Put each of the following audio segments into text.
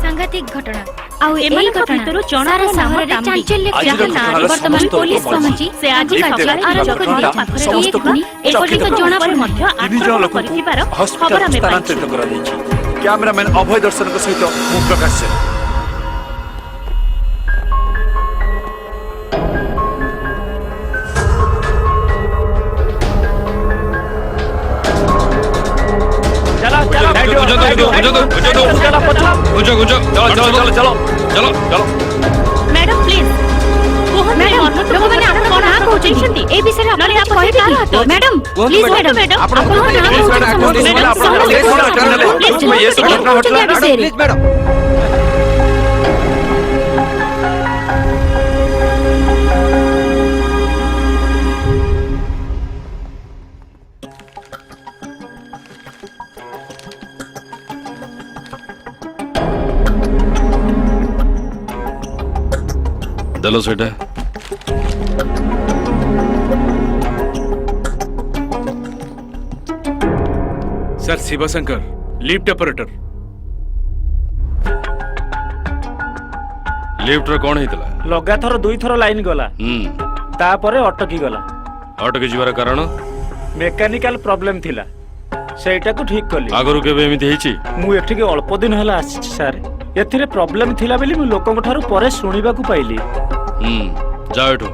सांघातिक घटना आउ एई घटना सारा शहर रे चांचल्य फैलाला। वर्तमान पुलिस पहुंची से आज कार्यालय आरंभ करिया पाखरे एक खुनी एकोटिक जणा पर मध्य आक्रमण करथिबार खबर हमें स्थानांतरित करा दैछि। कैमरामैन अभय दर्शन के सहित मु प्रकाश से madam please madam please madam चलो सेटा sir Shivshankar lift operator lift रे कोन हेतला लगातार 2 थर लाइन गला तापरे अटकी गला। अटकी जीवार कारण मेकानिकल प्रॉब्लम थिला सेटा को ठीक करली। आगरु केबे एमिति हेछि मु एठी के अल्प दिन हला आछि सर एथिरे प्रॉब्लम थिला बेली मु लोकन ठारू परे सुनिबा को पाइली। जाओ एठू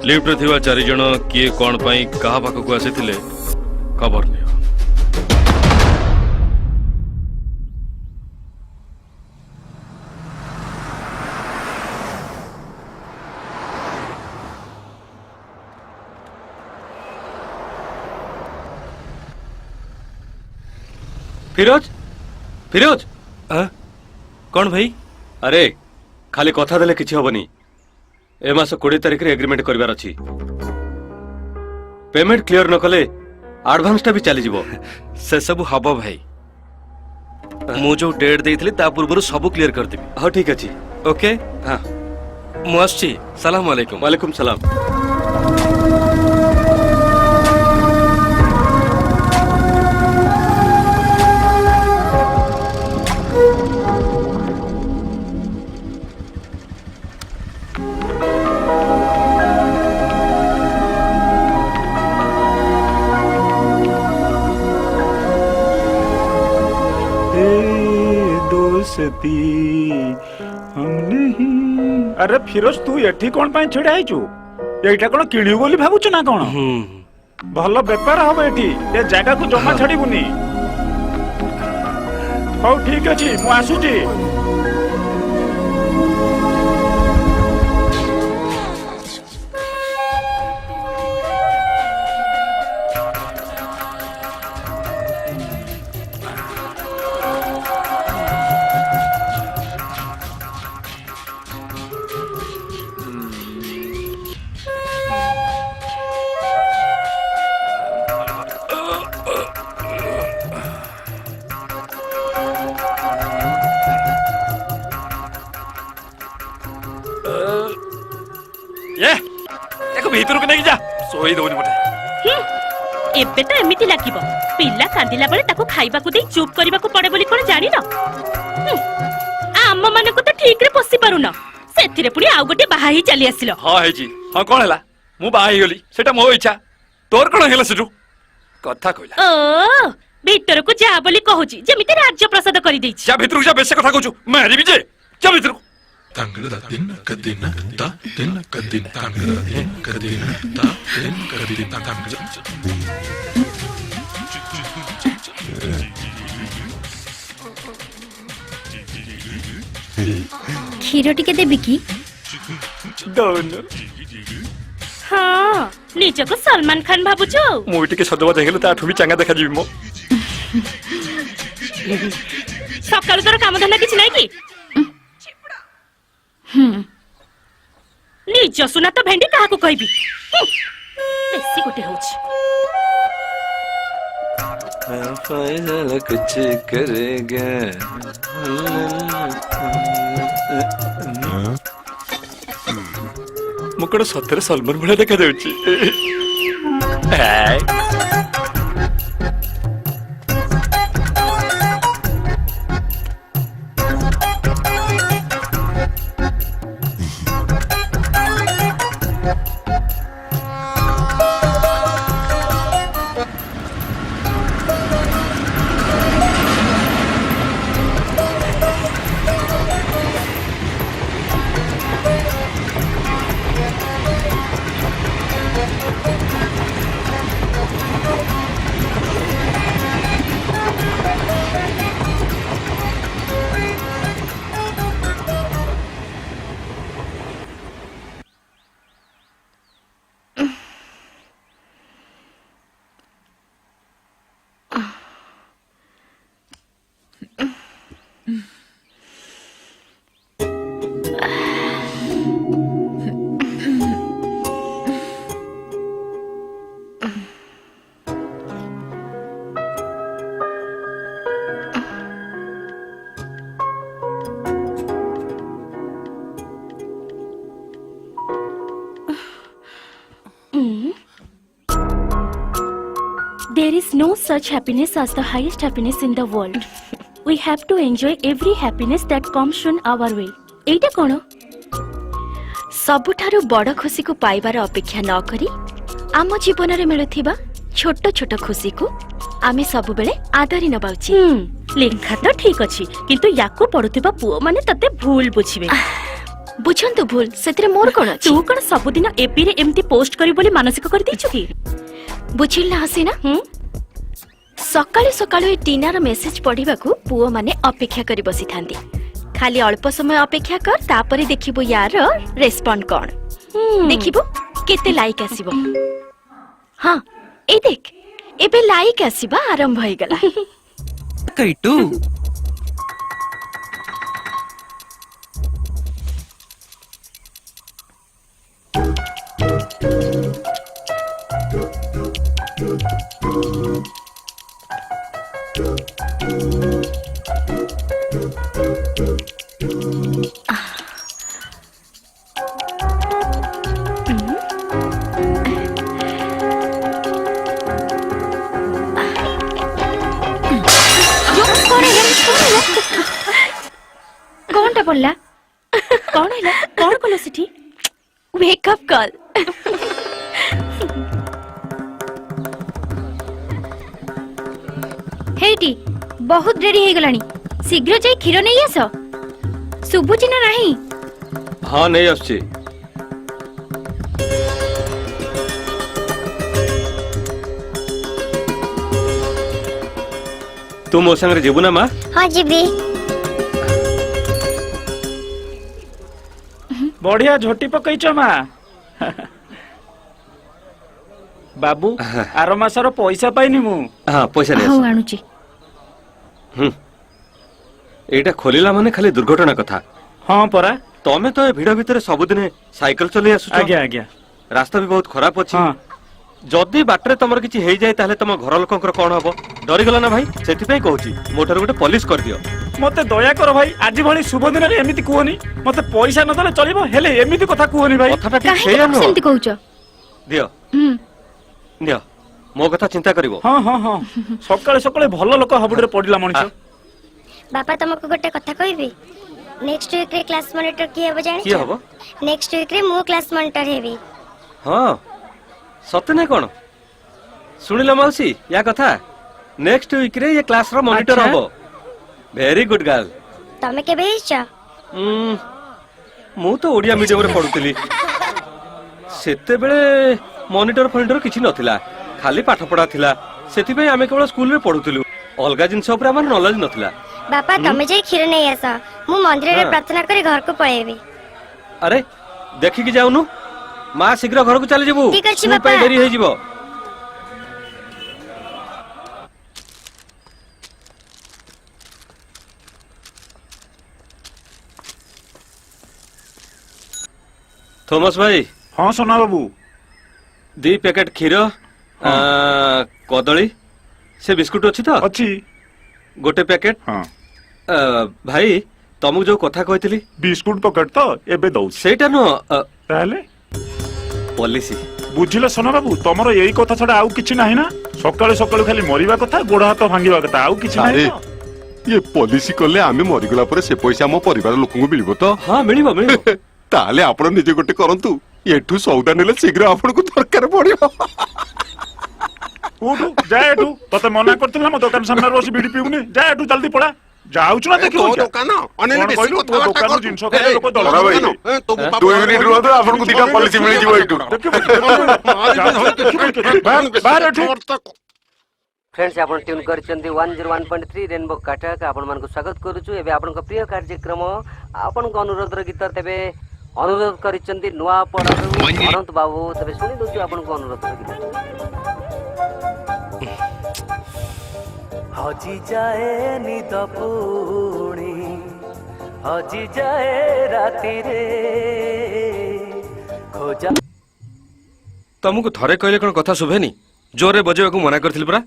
लिफ्ट रे थिबा 4 जण किए कोन पई कहा पाखकु आसीथिले खबर नियो। फिरोज फिरोज कौन भाई? अरे खाली कथा देले किछि होबनी। ए मास 20 तारिख रे एग्रीमेंट करबार अछि। पेमेंट क्लियर न कले एडवांस टा भी चली जिवो। से सब हबो भाई मु जो डेट देइथली ता पूर्व सब क्लियर कर देबी। हां ठीक अछि ओके हाँ ମୁଁ ଆସୁଛି ସାଲାମ ଆଲାଇକୁମ वालेकुम सलाम दोस्ती हम नहीं। अरे फिरोज तू एठी कौन पाई छिड़ा आइचु एटा कोन किणिउ बोली भाबुछु ना कोन भल बेपार हबो एठी ए जागा को जमा छाड़ीबुनी हौ ठीक अछि मु आसुची ये एको भीतर को नहीं जा सोई दउनी मते ଏବେ ତ ଏମିତି ଲାଗିବ ପିଲା କାନ୍ଦିଲା ବେଳେ ତାକୁ ଖାଇବାକୁ ଦେଇ ଚୁପ୍ କରିବାକୁ ପଡେ ବୋଲି କଣ ଜାଣିନ ଆମ ମାନଙ୍କୁ ତ ଠିକରେ ପୋଷି ପାରୁନ ସେଥିରେ ପୁଣି ଆଉ ଗୋଟେ ବାହା ହେଇ ଚାଲି ଆସିଲ हां हेजी हां कोन हला मु बाही गली सेटा मो इच्छा तोर कोन हेला सेटू कथा कहला ଓ ଭିତରକୁ ଯା ବୋଲି କହୁଛି ଯେମିତି ରାଜ୍ୟ ପ୍ରସାଦ କରିଦେଇଛି जा भीतर जा बेसे कथा कहू मारी भी जे जा भीतर Tangra din kadina ta din kadin tangra din kadina ta din kadin tangra କ୍ଷୀର ଟିକେ ଦେବି କି ଦଉନ ହଁ ନିଜକୁ ସଲମାନ ଖାନ ଭାବୁଛୁ मु टिके सदवा देखेले ताठू भी चांगा देखा जीवी मो ସକାଳୁ ତୋର କାମ ଧନ୍ଦା କିଛି ନାହିଁ କି ନିଜ ସୁନା ତ ଭେଣ୍ଡି କାହାକୁ କହିବି ବେଶୀ ଗୋଟେ ହଉଛି फाइनल कुछ करेगा मु कोन सतरे सलमान भले देखा देउची There is no such happiness as the highest happiness in the world. We have to enjoy every happiness that comes on our way. एटा कोन सबुठारु बड़ खुशी को पाइबार अपेक्षा न करी आम जीवन रे मिलुथिबा छोट छोट खुशी को आमे सब बेले आदरी नबा उचित लेखा तो ठीक अछि किंतु याकू पढुथिबा पुओ माने तते भूल बुझिबे बुझंतु भूल सेतरे मोर कोन अछि तू कोन सब दिन एपी रे एम्ति पोस्ट करी बोली मानसिक कर दैछु की बुझिल ना हसीना सकाळे सकाळे ए टीनार मेसेज पढिबा को पुओ माने अपेक्षा करी बसी थांदी खाली अल्प समय अपेक्षा कर तापरे देखिबो यार रेस्पोंड कोन देखिबो केते लाइक आसीबो हां ए देख एबे लाइक आसीबा आरंभ होई गला कैटू ପଡିଲା କଣ ହେଲା କଣ କଲ ସେଠି wake up call. ହେଇଟି ବହୁତ ଡେରି ହେଇଗଲାଣି ଶୀଘ୍ର ଯାଇ କ୍ଷୀର ନେଇ ଆସ ଶୁଭୁଛି ନା ନାହିଁ ହଁ ନେଇ ଆସୁଛି। ତୁ ମୋ ସାଙ୍ଗରେ ଯିବୁ ନା ମା? ହଁ ଯିବି। ବଢିଆ ଝୋଟି ପକେଇଛ ମା ବାବୁ ଆର ମାସର ପଇସା ପାଇନି ମୁଁ। ହଁ ପଇସା ନେଇ ହଉ ଆସ। ଆଣୁଛି ଏଇଟା ଖୋଲିଲା ମାନେ ଖାଲି ଦୁର୍ଘଟଣା କଥା। ହଁ ପରା। ତମେ ତ ଏ ଭିଡ ଭିତରେ ସବୁଦିନେ ସାଇକେଲ ଚଲେଇ ଆସୁଛ। ଆଜ୍ଞା ଆଜ୍ଞା। ରାସ୍ତା ବି ବହୁତ ଖରାପ ଅଛି। ହଁ ଯଦି ବାଟରେ ତମର କିଛି ହେଇଯାଏ ତାହେଲେ ତମ ଘର ଲୋକଙ୍କର କଣ ହବ? ଡରିଗଲା ନା ଭାଇ? ସେଥିପାଇଁ କହୁଛି ମୋ ଠାରୁ ଗୋଟେ ପଲିସ କରିଦିଅ। ମତେ ଦୟା କର ଭାଇ ଆଜି ଭଳି ଶୁଭ ଦିନରେ ଏମିତି କୁହନି। ମତେ ପଇସା ନଦେଲେ ଚଳିବ ହେଲେ ଏମିତି କଥା କୁହନି ଭାଇ। କଥାଟା ଠିକ କାହିଁକି ସେଇଆ ତାକୁ ନୁହଁ। ସେମିତି କହୁଛ ଦିଅ ଦିଅ ମୋ କଥା ଚିନ୍ତା କରିବ। ହଁ ହଁ ହଁ ସକାଳେ ସକାଳେ ଭଲ ଲୋକ ହାବୁଡରେ ପଡିଲା ମଣିଷ। ବାପା ତମକୁ ଗୋଟେ କଥା କହିବି ନେକ୍ସଟ ୱିକ୍ ରେ କ୍ଲାସ ମନିଟର କିଏ ହେବ ଜାଣିଛ? କିଏ ହବ? ନେକ୍ସଟ ୱିକ୍ ରେ ମୁଁ କ୍ଲାସ ମନିଟର ହେବି। ହଁ ସତେ ନାଇଁ କଣ? ଶୁଣିଲ ମାଉସୀ ୟା କଥା ନେକ୍ସଟ ୱିକ୍ ରେ ଏ କ୍ଲାସ ର ମନିଟର ହବ। Very good girl. ତମେ କେବେ ହେଇଛ? ମୁଁ ତ ଓଡିଆ ମିଡିୟମରେ ପଢୁଥିଲି ସେତେବେଳେ ମନିଟର ଫନିଟର କିଛି ନଥିଲା ଖାଲି ପାଠ ପଢା ଥିଲା। ସେଥିପାଇଁ ଆମେ କେବଳ ସ୍କୁଲରେ ପଢୁଥିଲୁ ଅଲଗା ଜିନିଷ ଉପରେ ଆମର ନଲେଜ ନଥିଲା। ବାପା ତମେ ଯାଇ କ୍ଷୀର ନେଇ ଆସ ମୁଁ ମନ୍ଦିରରେ ହଁ। ପ୍ରାର୍ଥନା କରି ଘରକୁ ପଳେଇବି। ଆରେ ଦେଖିକି ଯାଉନୁ ମା ଶୀଘ୍ର ଘରକୁ ଚାଲିଯିବୁ। ଠିକ ଅଛି, ସ୍କୁଲ ବାପା। ପାଇଁ ଡେରି ହେଇଯିବ। थॉमस भाई ହଁ सोना बाबू 2 पैकेट क्षीर कदली से बिस्कुट अच्छी तो अच्छी गोटे पैकेट हाँ भाई तुमको जो कथा कहती बिस्कुट पकेट तो एबे दउछ सेटा नो ताहले पॉलिसी बुझिला सोना बाबू तमरो यही कथा छडा आउ किछि नाही ना सकाळे सकाळे खाली मरिबा कथा गोड़ हाथ भांगिबा कथा आउ किछि नाही तो ये पॉलिसी कले आमे मरिगला परे से पैसा मो परिवार लोकंगु मिलिबो तो हाँ मिलिबो मिलिबो ताले आपण निजे गोटे करंतु एठू सौदा नेले शीघ्र आपनको दरकार पड़िबो उठू जा एठू तते मना करथिला म दुकान सामने बसी बीड़ी पिउनी जा एठू जल्दी पड़ा जाउछु ना देखियो तो दुकान अनेले बेसी कहलु तो दुकान जिंस खाए लोक दल बड़ा भाई तो 2 मिनिट रुह तो आपनको दिटा पॉलिसी मिल जिवो एठू बाहर एठू फ्रेंड्स आपण ट्यून करचंदी 101.3 रेनबो काटक आपण मानको स्वागत करूछु एबे आपनक प्रिय कार्यक्रम आपनक अनुरोध र गीत तबे अनुरोध करिचंदी नुआ पड़ारु अनंत बाबू तबे सुनि दोछु आपनक अनुरोध र गीत हजी जाए निद पुणी हजी जाए राति रे खोजा तुमको थरे कहले कोन कथा सुभेनी जोरे बजेबाकू मना करथिल परा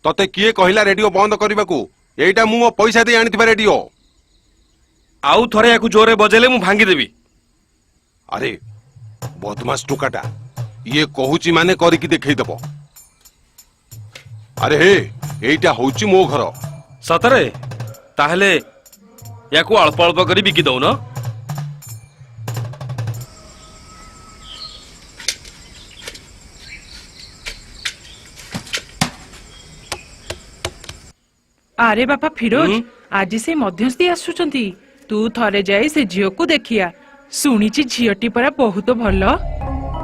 तते किए कहिला रेडियो बंद करबाकू एटा मु पैसा दे आनिथिबा रेडियो आउ थरे याकू जोरे बजेले मु भांगी देबी अरे बदमाश टोकाटा ये कहूची माने करिकी देखै दबो अरे हे एटा होची मो घर सतरे ताहले याकू अल्प अल्प करी बिकी दउ न अरे बापा फिरोज आज से मध्यस्थी आसुचंती तू थरे जाई से झियो को देखिया सुनिची झियोटी परा बहुत भलो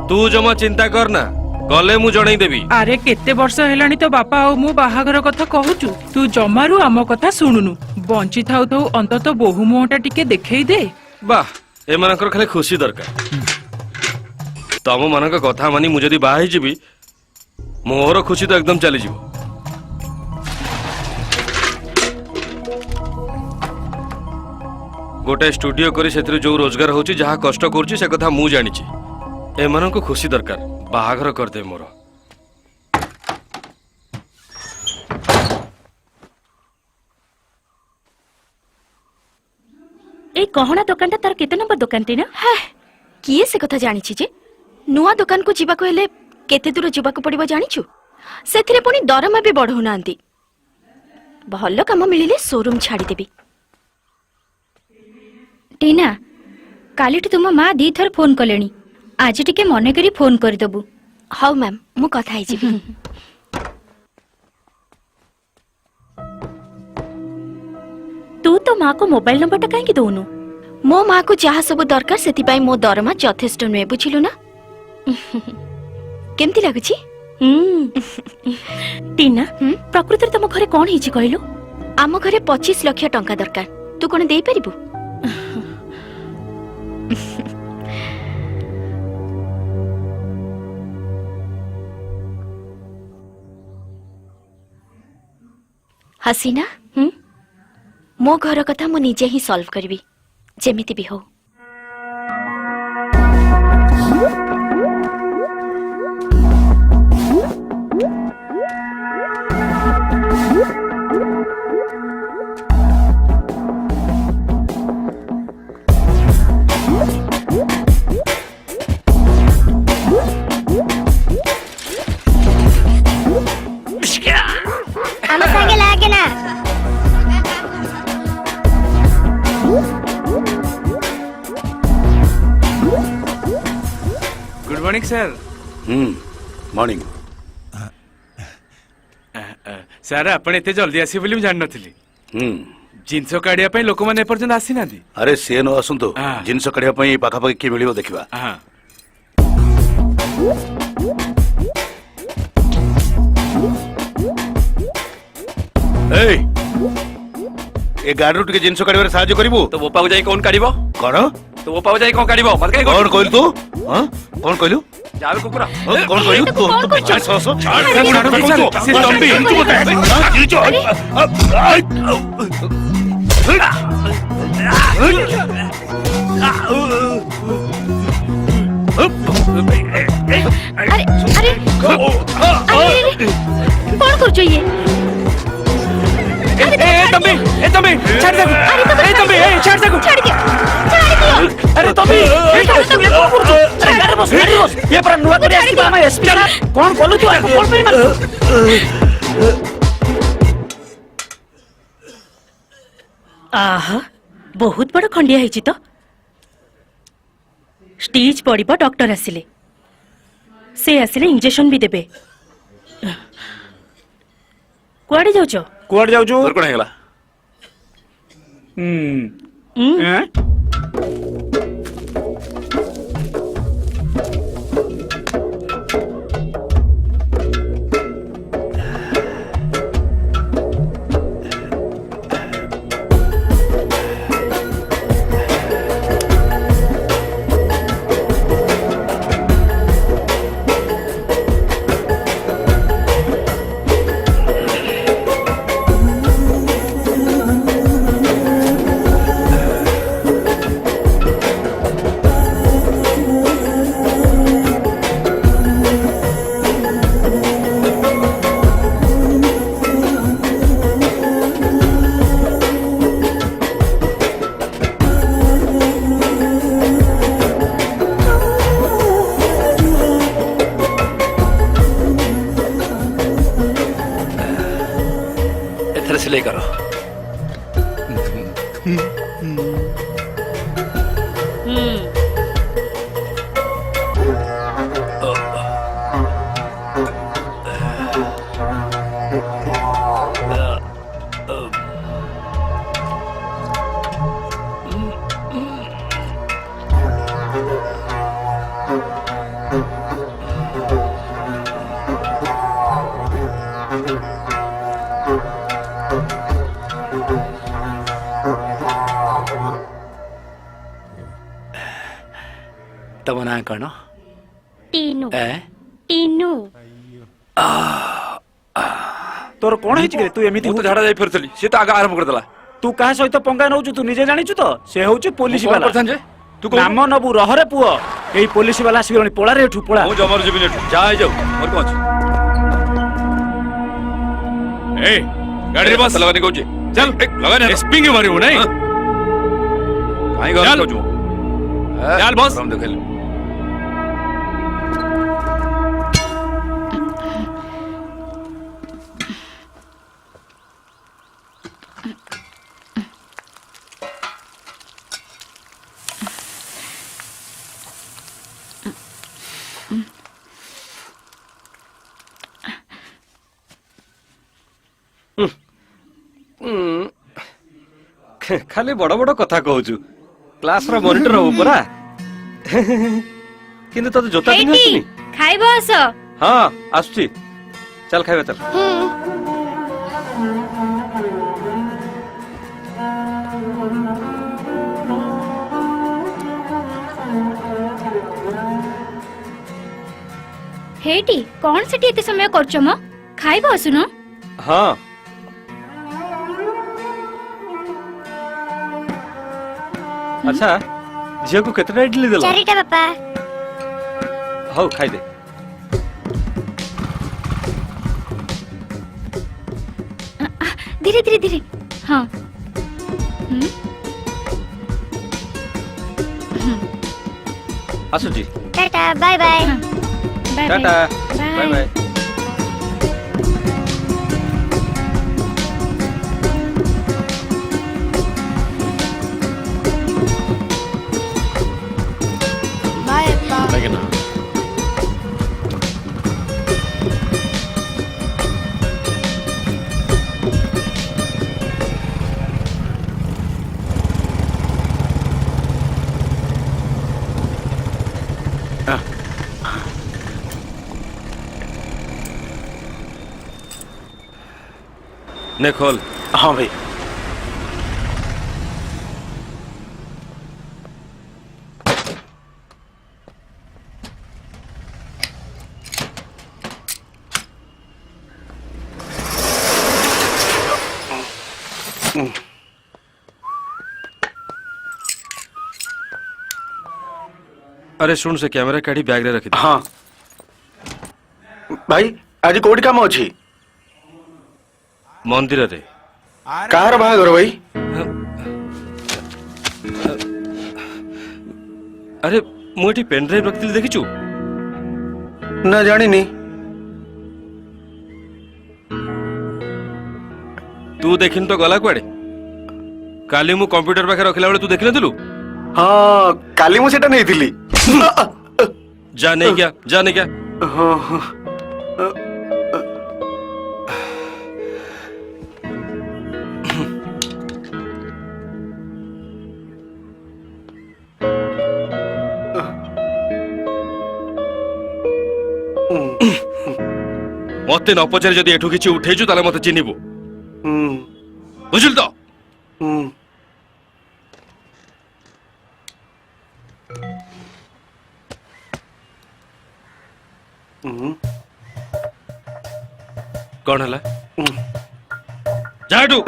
तू जमा चिंता करना गले मु जणै देबी अरे केते वर्ष हेलानी तो बापा आ मु बाहागर कथा कहूचु तू जमारू आम कथा सुनुनु बंची थाउ थाउ अंतत बहु मुहटा टिके देखै दे वाह ए मानकर खाली खुशी दरकार तम मानक कथा मानी मु जदी बाहि जिबी मोर खुशी तो एकदम चली जिवो गोटे स्टूडियो करी सेतिर जो रोजगार होची जहा कष्ट करची से कथा मु जानिची ए मानक खुशी दरकार बाहागर कर दे मोर ए गहना दुकान तार केते नंबर दुकान टी ना किए से कथा जानिछि जे नुआ दुकान को जीवा को हेले केते दूर जीवा को पड़िबो जानिछु सेथिरे पुनी दरमा भी बढ़ौ नांती भलो काम मिलिले शोरूम छाड़ी देबी टीना कालीठू तुम माँ दी थर फोन कलेनी आज टिके मन करी फोन करदबु हौ मैम मु कथा है जी तू तो माँ को मोबाइल नंबर टा कहीं दौनु मो माँ को जहाँ सब दरकार से मो दरमा यथेष्ट नुहे बुझिलु ना केमती लागुची टीना प्रकृति तुम घरे कौन हिची कहलु आम घरे 25 लाख टंका दरकार तू कौन दे पारिबु हसीना मो घर कथा मु निजे ही सॉल्व करबी जेमिति भी हो हम संगे लागे ना good morning sir morning sir आपण एते जल्दी आसी बोली जान नथिली जिंस काढिया पई लोक माने पर्यंत आसी नांदी अरे सी न आसंतु जिनस काढिया पई पाखापाखि के मिलियो देखिबा हां ए गाडरू टिके जिनस काढिबार सहाय्य करिवो तो बोपा को जाई कौन काढिबो कଣ तो बोपा को जाई कौन काढिबो मत काई कौन कहलु तू हां कौन कहलु जावे कुकुरा कौन कहलु तू पिछाड़ सो से तंबी अरे अरे कौन कर जो ये ए तंबी छाड़ दे ए तंबी ए छाड़ दे छाड़ दियो अरे तंबी ए तू ये कौन करछु अरे गाड़ी बस ये पर नुवा करे आसी हम एसपी कौन बोलु तू कौन पे मार आहा बहुत बड़ खंडिया ହେଇଛି ତ स्टीच पड़िबो डॉक्टर आसिले से आसिले इंजेक्शन भी देबे कुआडे जाउछो कुआड जाउछु तोर कोन हेला सिलाई करो तब ना कौन टीनू ए टीनू तोर कोन हिच के तू एमिति तो झाड़ा जाई फिरतली से तो आगा आरंभ कर देला तू काहे सहित पंगा नउछु तू निजे जानिछु तो से होउछु पुलिस कौन वाला करथन जे तू नाम नबु रहरे पुओ एई पुलिस वाला सिगरणी पोला रे ठु पोला मु जमर जीवन जा जाऊ मोर पहुंच ए गाड़ी रे बस लगाने कहूची चल लगाने एसपी के मारियो नहीं काई गल चल। कहूछु चल बस हम देख ले ଖାଲି ବଡ ବଡ କଥା କହୁଛୁ କ୍ଲାସ ର ମନିଟର ହବୁ ପରା କିନ୍ତୁ ତତେ ଜୋତା ପିନ୍ଧି ହେଇଟି ଆସୁନି ଖାଇବ ଆସ। ହଁ ଆସୁଛି ଚାଲ ଖାଇବା ଚାଲ ହେଇଟି କଣ ସେଠି ଏତେ ସମୟ କରୁଛ ମ? ଖାଇବ ଆସୁନ। ହଁ ଆଚ୍ଛା ଝିଅକୁ କେତେଟା ଇଡଲି ଦେଲ 4ଟା ବାପା। ହଉ ଖାଇଦେ ଧୀରେ ଧୀରେ ଧୀରେ। ହଁ ଆସୁଛି tata bye bye. Bye tata bye. Bye bye ने खोल हाँ भाई अरे शुण से कैमरा काढ़ी बैग रे रखी हाँ भाई आज कोडी काम अछि मंदिर रे कार बाहागर भाई अरे मुझे पेन ड्राइव रखी देखिचु ना जानिनी तू देखिन तो गला कुआडे काली मु कंप्यूटर पाखे रखिला बेले तू देखि नथिलु हाँ काली मु सेटा नहीं थिली जा नहीं क्या हाँ हाँ मते न पचारे जदि एठू किछि उठेजु ताले मते चिन्हिबु बुझिल तो कौन हला जाडू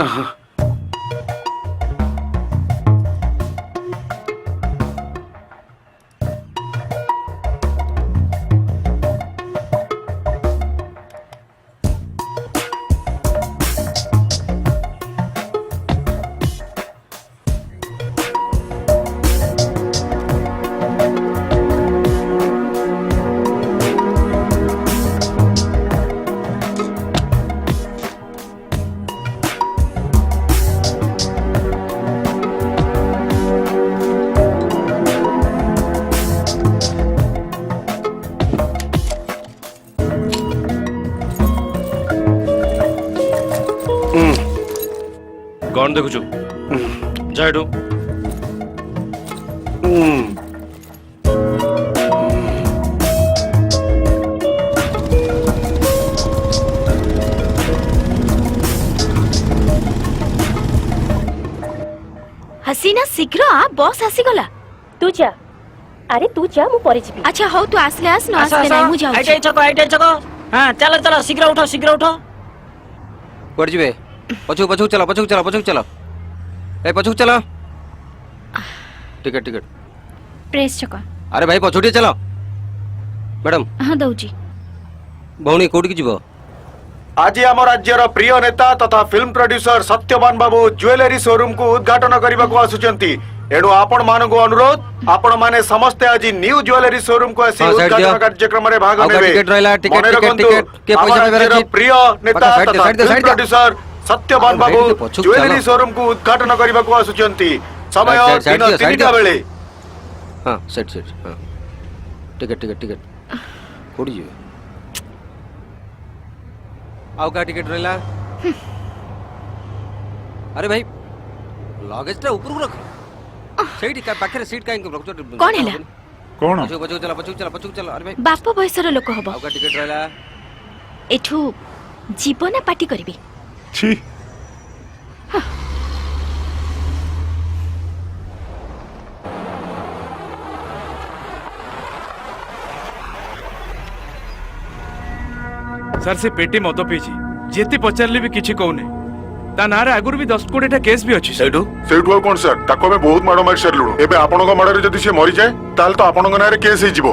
कौन देखुचु जाडू हसीना शीघ्र आ बस आसीगला तू जा अरे तू जा मु परे जीबी। अच्छा हौ तू आसले आस न आसले नाही मु जाऊ आइटे चको हां चलो शीघ्र उठो पड़ जिवे पछू चलो ए पछू चलो टिकट प्रेस चक। अरे भाई पछूटी चलो मैडम हां दउची भौणी कोड की जीवो आज आम राज्यर प्रिय नेता तथा फिल्म प्रोड्यूसर सत्यवान बाबू ज्वेलरी शोरूम को उद्घाटन करने को आसुचंती एणु आपण मानक अनुरोध आपण माने समस्ते आज न्यू ज्वेलरी शोरूम को आसी उद्घाटन कार्यक्रम रे भाग नेबे टिकट रहला टिकट के पैसा देबे प्रिय नेता तथा फिल्म प्रोड्यूसर सत्यवान बाबू ज्वेलरी शोरूम को उद्घाटन करने को आसुचंती समय दिन 3टा बेले हां सेट हां टिकट कोड जीवे आउ का टिकट रहला अरे भाई लगेज टा ऊपर रख ସେଇଠି ପାଖରେ ସିଟ୍ କାଇଁ ରଖୁଛ କଣ ହେଲା? କଣ ପଛକୁ ଚଲ ଆରେ ଭାଇ ବାପ ବୟସର ଲୋକ ହବ, ଆଉ କା ଟିକେଟ ରହିଲା ଏଠୁ ଯିବ ନା ପାଟି କରିବି? ଛି ସାର୍ ସେ ପେଟି ମଦ ପିଇଛି, ଯେତେ ପଚାରିଲେ ବି କିଛି କହୁନି। ତା ନାଁରେ ଆଗରୁ ବି 10-20ଟା କେସ୍ ବି ଅଛି। ସେଇଠୁ ସେଇଠୁ ଆଉ କଣ ସାର୍, ତାକୁ ଆମେ ବହୁତ ମାଡ଼ ମାରି ସାରିଲୁଣୁ। ଏବେ ଆପଣଙ୍କ ମାଡ଼ରେ ଯଦି ସେ ମରିଯାଏ ତାହେଲେ ତ ଆପଣଙ୍କ ନାଁରେ କେସ୍ ହେଇଯିବ।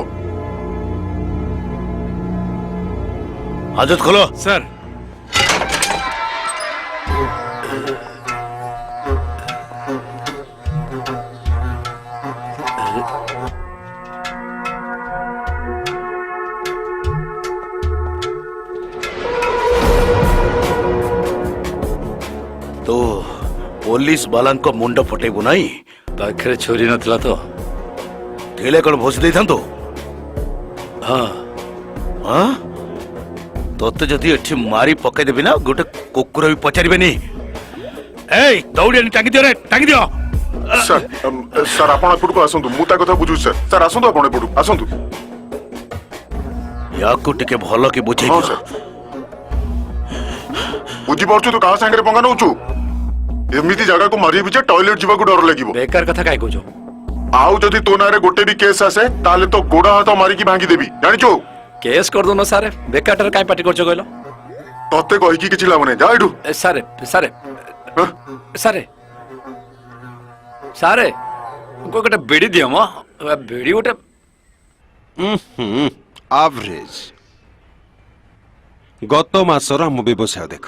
ହାଜତ ଖୋଲ। ସାର୍ तो पुलिस बालांको मुंड फटेबु नाही ପାଖରେ ଛୁରୀ ନଥିଲା ତ ଥିଲେ କଣ ଭୋସି ଦେଇଥାନ୍ତୁ? ହଁ ହଁ ତତେ ଯଦି ଏଠି ମାରି ପକେଇଦେବି ନା ଗୋଟେ କୁକୁର ବି ପଚାରିବେନି। ଏଇ ଦୌଡ଼ି ଆଣି ଟାଙ୍ଗି ଦିଅ ରେ, ଟାଙ୍ଗି ଦିଅ। ସାର୍ ସାର୍ ଆପଣ ଏପଟକୁ ଆସନ୍ତୁ, ମୁଁ ତା କଥା ବୁଝୁଛି ସାର୍। ସାର୍ ଆସନ୍ତୁ, ଆପଣ ଏପଟକୁ ଆସନ୍ତୁ। ୟାକୁ ଟିକେ ଭଲ କି ହଁ ବୁଝେଇକି ସାର୍ ବୁଝିପାରୁଛୁ ତୁ କାହା ସାଙ୍ଗରେ ପଙ୍ଗା ନଉଛୁ? ଏମିତି ଜାଗାକୁ ମାରିବି ଯେ ଟଏଲେଟ ଯିବାକୁ ଡର ଲାଗିବ। ବେକାର କଥା କାଇଁ କହୁଛ? ଆଉ ଯଦି ତୋ ନାଁରେ ଗୋଟେ ବି କେସ୍ ଆସେ ତାହେଲେ ତ ଗୋଡ ହାତ ମାରିକି ଭାଙ୍ଗିଦେବି, ଜାଣିଛୁ? କେସ୍ କରିଦଉନ ସାର୍, ବେକାରଟାରେ କାଇଁ ପାଟି କରୁଛ କହିଲ? ତତେ କହିକି କିଛି ଲାଭ ନାହିଁ, ଯା ଏଠୁ। ସାରେ ସାରେ ହଁ? ସାରେ ସାରେ ଗୋଟେ ବିଡି ଦିଅ ମ, ବିଡି ଗୋଟେ। ଆଭରେଜ ଗତ ମାସର ଆମ ବ୍ୟବସାୟ ଦେଖ,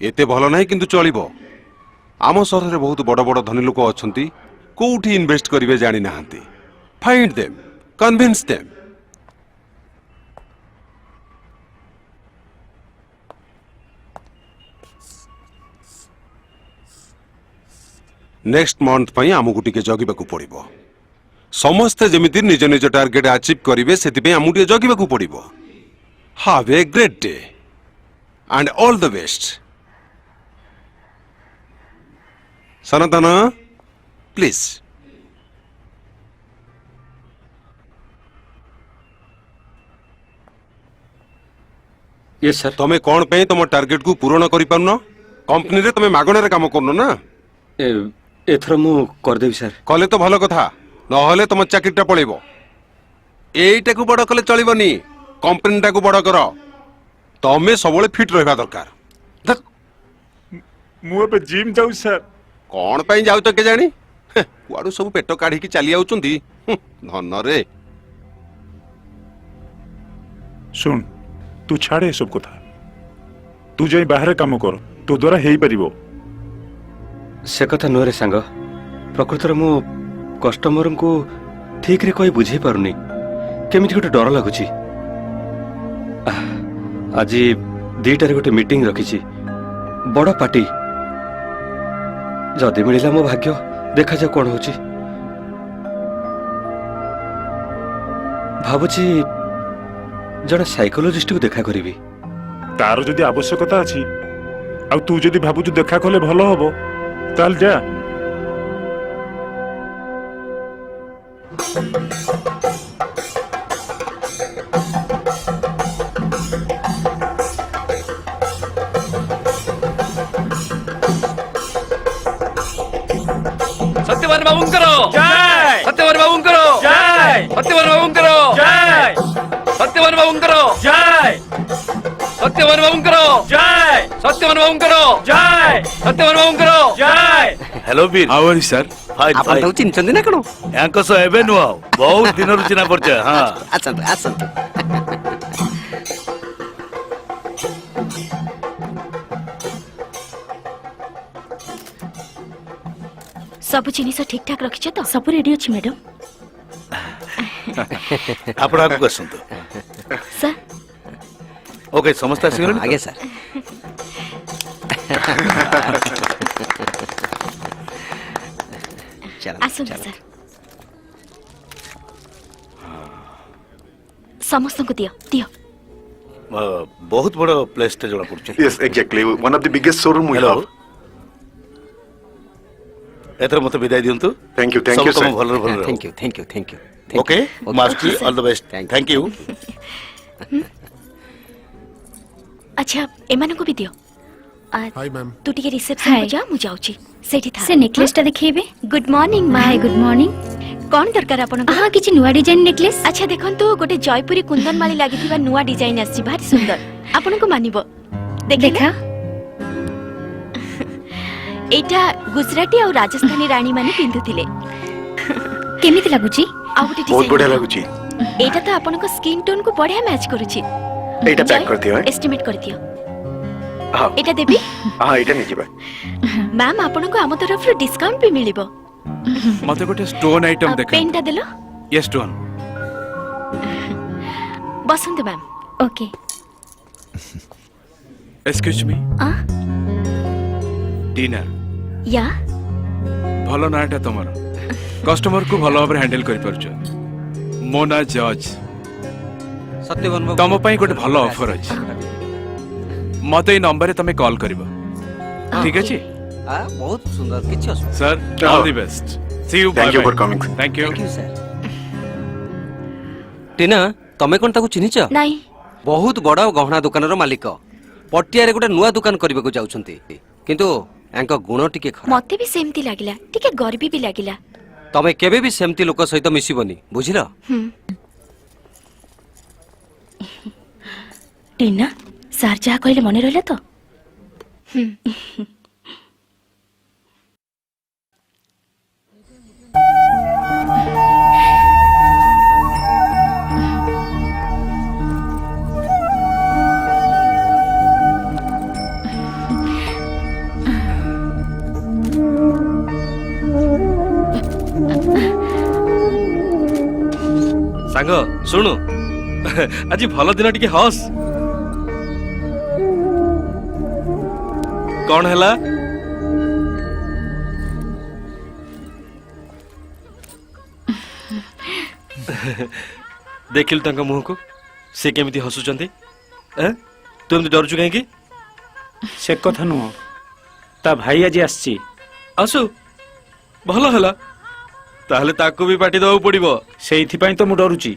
ଏତେ ଭଲ ନାହିଁ କିନ୍ତୁ ଚଳିବ। ଆମ ସହରରେ ବହୁତ ବଡ଼ ବଡ଼ ଧନୀ ଲୋକ ଅଛନ୍ତି, କୋଉଠି ଇନଭେଷ୍ଟ କରିବେ ଜାଣିନାହାନ୍ତି। Find them, convince them. Next month ପାଇଁ ଆମକୁ ଟିକେ ଜଗିବାକୁ ପଡ଼ିବ। ସମସ୍ତେ ଯେମିତି ନିଜ ନିଜ ଟାର୍ଗେଟ ଆଚିଭ୍ କରିବେ ସେଥିପାଇଁ ଆମକୁ ଟିକେ ଜଗିବାକୁ ପଡ଼ିବ। Have a great day and all the best. Sanatan please. Yes sir. ତମେ କଣ ପାଇଁ ତମ ଟାର୍ଗେଟକୁ ପୂରଣ କରିପାରୁନ? କମ୍ପାନୀରେ ତମେ ମାଗଣାରେ କାମ କରୁନ ନା? एथर मु करदेबी सर। କଲେ ତ ଭଲ କଥା, ନହେଲେ ତମ ଚାକିରିଟା ପଳେଇବ। ଏଇଟାକୁ ବଡ଼ କଲେ ଚଳିବନି, କମ୍ପାନୀଟାକୁ ବଡ଼ କର। ତମେ ସବୁବେଳେ ଫିଟ୍ ରହିବା ଦରକାର। ମୁଁ ଏବେ ଜିମ୍ ଯାଉଛି ସାର୍। କଣ ପାଇଁ ଯାଉଛ କେଜାଣି? କୁଆଡୁ ସବୁ ପେଟ କାଢିକି ଚାଲି ଯାଉଛନ୍ତି ଧନରେ। ଶୁଣ, ତୁ ଛାଡେ ଏସବୁ କଥା, ତୁ ଯାଇ ବାହାରେ କାମ କର, ତୋ ଦ୍ୱାରା ହେଇପାରିବ। से कथा नुहे सांग, प्रकृतर मु कस्टमर को ठीक रे कोई बुझे पारुनी, केमिति गोटे डर लगुच। आज 2टारे गोटे मीटिंग रखी, बड़ पार्टी, जदि मिला मो भाग्य, देखा जाऊ कौन होची। भावुची जड़े साइकोलॉजिस्ट को देखा करी। तार जदि आवश्यकता अछि आ तू जदि भाबुछु देखा कले भलो हबो ताल जा। सत्यवान बाबूंकर जय, सत्यवान बाबूंकर जय, सत्यवान बाबूंकर जय, सत्यवान बाबूंकर जय, सत्यवान बाबूंकर जय, सत्यवान बाबूंकर जय, सत्यवान बाबूंकर जय। Hello Veer, how are you sir? Fine ଆପଣ ତାକୁ ଚିହ୍ନିଛନ୍ତି ନା କଣ? यांको सो एबे नु बहुत दिन रु चिना परिचय। हां ଆସନ୍ତୁ ଆସନ୍ତୁ। सब जिनिस ठीक ठाक रखिछ तो? सब रेडी अछि मैडम। आपण आगु कसंतु सर ओके समस्त आसी गले आगे सर। आसନ୍ତୁ सर। समस्त को दियो दियो। बहुत बड़ प्लेस ते जणा पड़छ। Yes, exactly. One of the biggest showroom we Hello. have. एथर मते विदाई दियंतु थैंक यू सब सर। काम भलर भलर thank you thank you thank you okay master all the best thank you अच्छा एमानकु भी दियो हाय मैम तू टिके रिसेप्शन को जा मु जाउची सेठी था से नेकलेस टा देखिबे गुड मॉर्निंग मा हाय गुड मॉर्निंग कोन दरकार आपन हां किछि नुवा डिजाइन नेकलेस अच्छा देखंतु गोटे जयपुरी कुंदन माली लागिथिबा नुवा डिजाइन आसी भारी सुंदर आपन को मानिबो देखा एटा गुजराती और राजस्थानी रानी माने पिंधुथिले केमिति लागुची आ गोटे बहुत बढ़िया लागुची एटा तो आपन को स्किन टोन को बढ़िया मैच करूची एटा पैक कर दियो एस्टिमेट कर दियो हां एटा देबी हां एटा नहीं जीवा मैम आपन को हम तरफ डिस्काउंट भी मिलिबो मते गोटे स्टोन आइटम देखा पेनटा देलो ये स्टोन बसंत मैम ओके एक्सक्यूज मी आ डिनर या भलो नाटा तमर कस्टमर को भलो भाबरे हैंडल करि परछ मो ना जज सत्यवान तम पई गोटे भलो ऑफर अछि मते ए नंबर रे तमे कॉल करबो ठीक अछि बहुत सुंदर किछि असु sir all the best see you thank you for coming thank you sir टीना तमे कोन ताकू चिन्हिच नहीं बहुत बड़ा गहना दुकान रो मालिक पटिया रे गोटे नुआ दुकान करबा को जाउछंती किंतु एंको गुण टिके खराब मते भी सेमती लागिला टिके गर्वी भी लागिला तमे केबे भी सेमती लोक सहित मिसिबनी बुझिलो टीना सार जा कहले मने रहला तो सांग सुनु आज भल दिन टिके हस कौन हैला देखिल तांका मुह को से केमिति हसुचंती तू एमती डरचु कहीं से कथा नुह ता भाई आज आसी आसु भल हैला ताहले ताको भी पार्टी दବାକୁ पड़िबो सेइथि पई तो मु डरुची